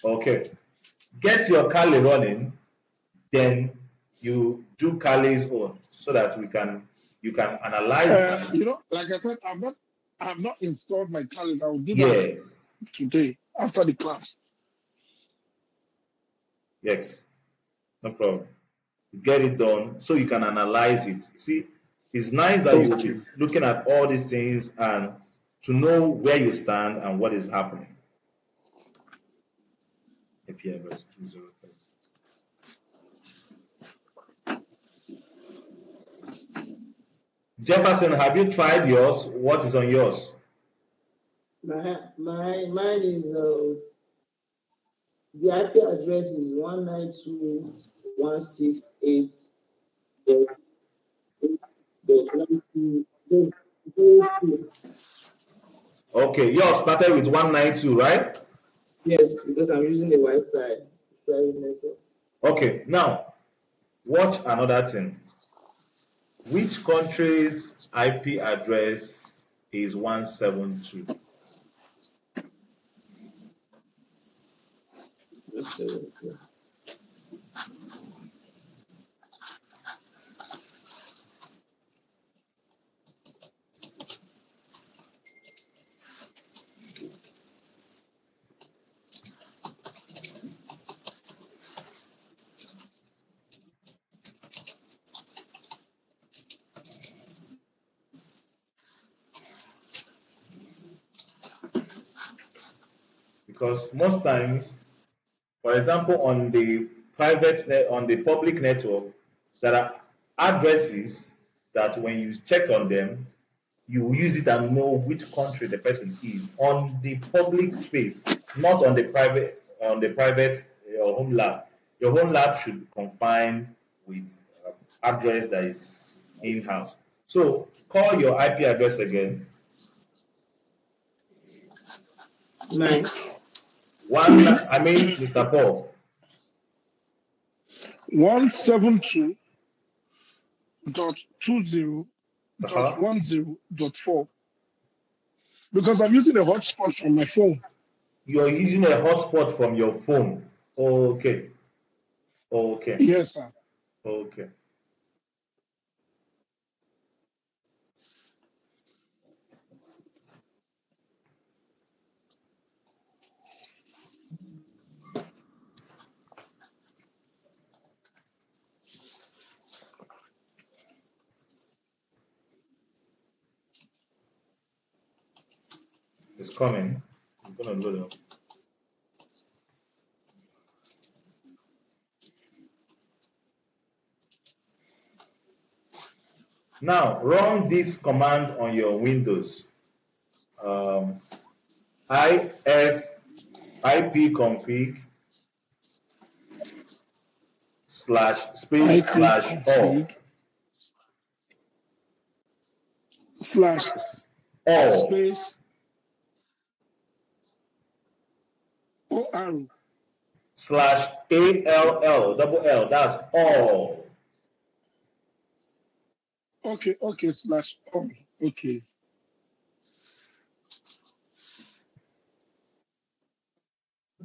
Okay. Get your Kali running, then you do Kali's own so that you can analyze Kali. Like I said, I have not installed my calendar. I will do that Yes. today after the class. Yes. No problem. Get it done so you can analyze it. See, it's nice that you'll Okay. be looking at all these things and to know where you stand and what is happening. API verse 203. Jefferson, have you tried yours? What is on yours? Mine is the IP address is 192.168.1.12. Okay, yours started with 192, right? Yes, because I'm using the Wi-Fi sharing network. Okay, now watch another thing. Which country's IP address is 172? Because most times, for example, on the on the public network, there are addresses that when you check on them, you will use it and know which country the person is on the public space, not on the private home lab. Your home lab should confine with address that is in-house. So call your IP address again. Mine. Mr. Paul. Uh-huh. 172.20.10.4. Because I'm using a hotspot from my phone. You're using a hotspot from your phone. Okay. Okay. Yes, sir. Okay. It's coming. I'm gonna load up. Now run this command on your Windows. ipconfig slash space slash all ipconfig slash all space OR slash ALL double L. That's all. Okay, slash all. Okay.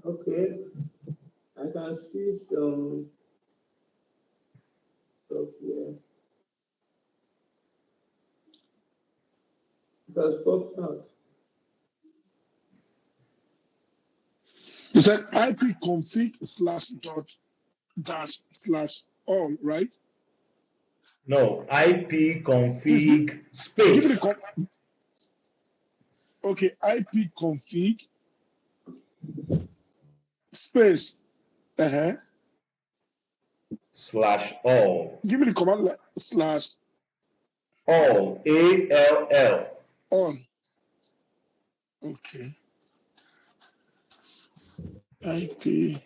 Okay, I can see some stuff here. It has popped out. You said ipconfig slash dot dash slash all, right? No, IP Please config give me space okay, ipconfig space. Uh-huh. slash all. Give me the command slash All, ALL. all. Okay. ipconfig.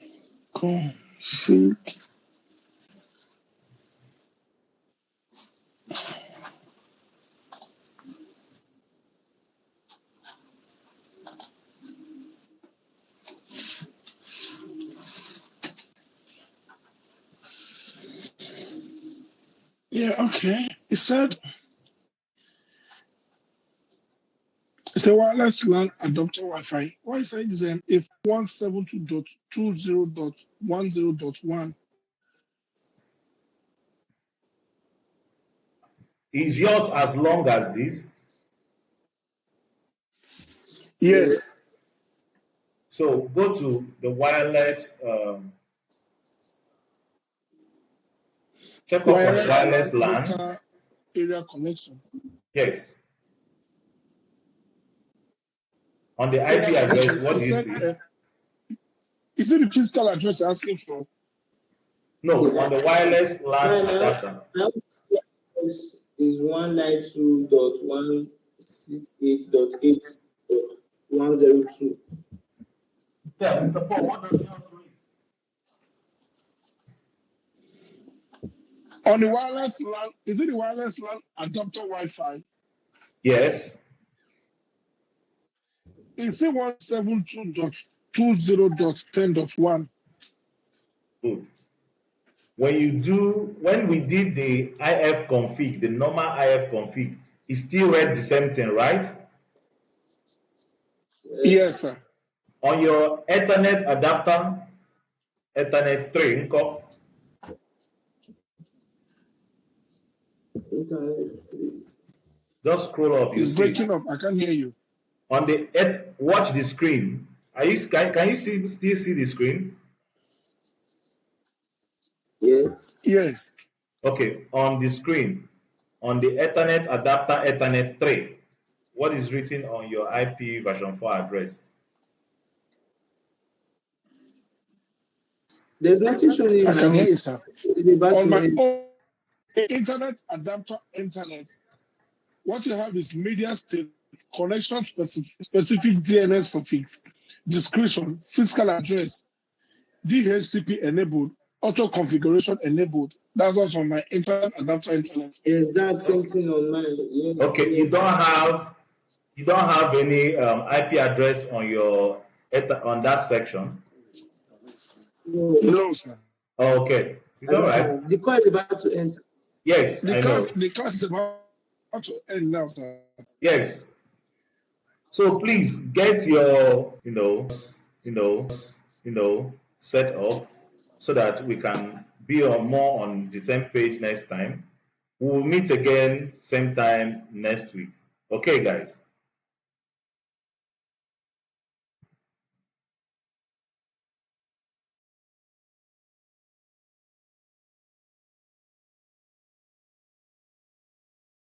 Yeah, okay. It said it's a wireless LAN adapter Wi-Fi. Wi-Fi design is 172.20.10.1. Is yours as long as this? Yes. Yes. So go to the wireless, check up on the Wireless LAN wireless LAN. local area connection. Yes. On the IP Area address, connection. what It do you said, see? is it the physical address you're asking for? No, on Yeah. the wireless LAN My adapter. is 192.168.8.102. Yeah, Mr. Paul, what does yours read? On the wireless LAN, is it the wireless LAN adapter Wi-Fi? Yes. Is it 172.20.10.1? Good. When we did the IF config, the normal IF config, it still read the same thing, right? Yes. Yes, sir. On your Ethernet adapter, Ethernet 3, Internet. just scroll up, you It's see. breaking up. I can't hear you. On the watch the screen. Can you still see the screen? Yes. Yes. Okay, on the screen, on the Ethernet adapter Ethernet 3, what is written on your IP version 4 address? There's nothing showing in I my can hear own. you, sir. It'll be back On to my me. own internet adapter internet, what you have is media state, connection specific DNS suffix, description, physical address, DHCP enabled, auto configuration enabled. That's what's on my internet adapter internet. Yes, that's same thing on mine. Yes. Okay, Yes. you don't have any IP address on your on that section. No, No, sir. Okay, it's I all don't right. have. The call is about to end. Yes, I know. The class is about to end now, sir. Yes. So please get your, set up so that we can be more on the same page next time. We'll meet again same time next week. Okay, guys.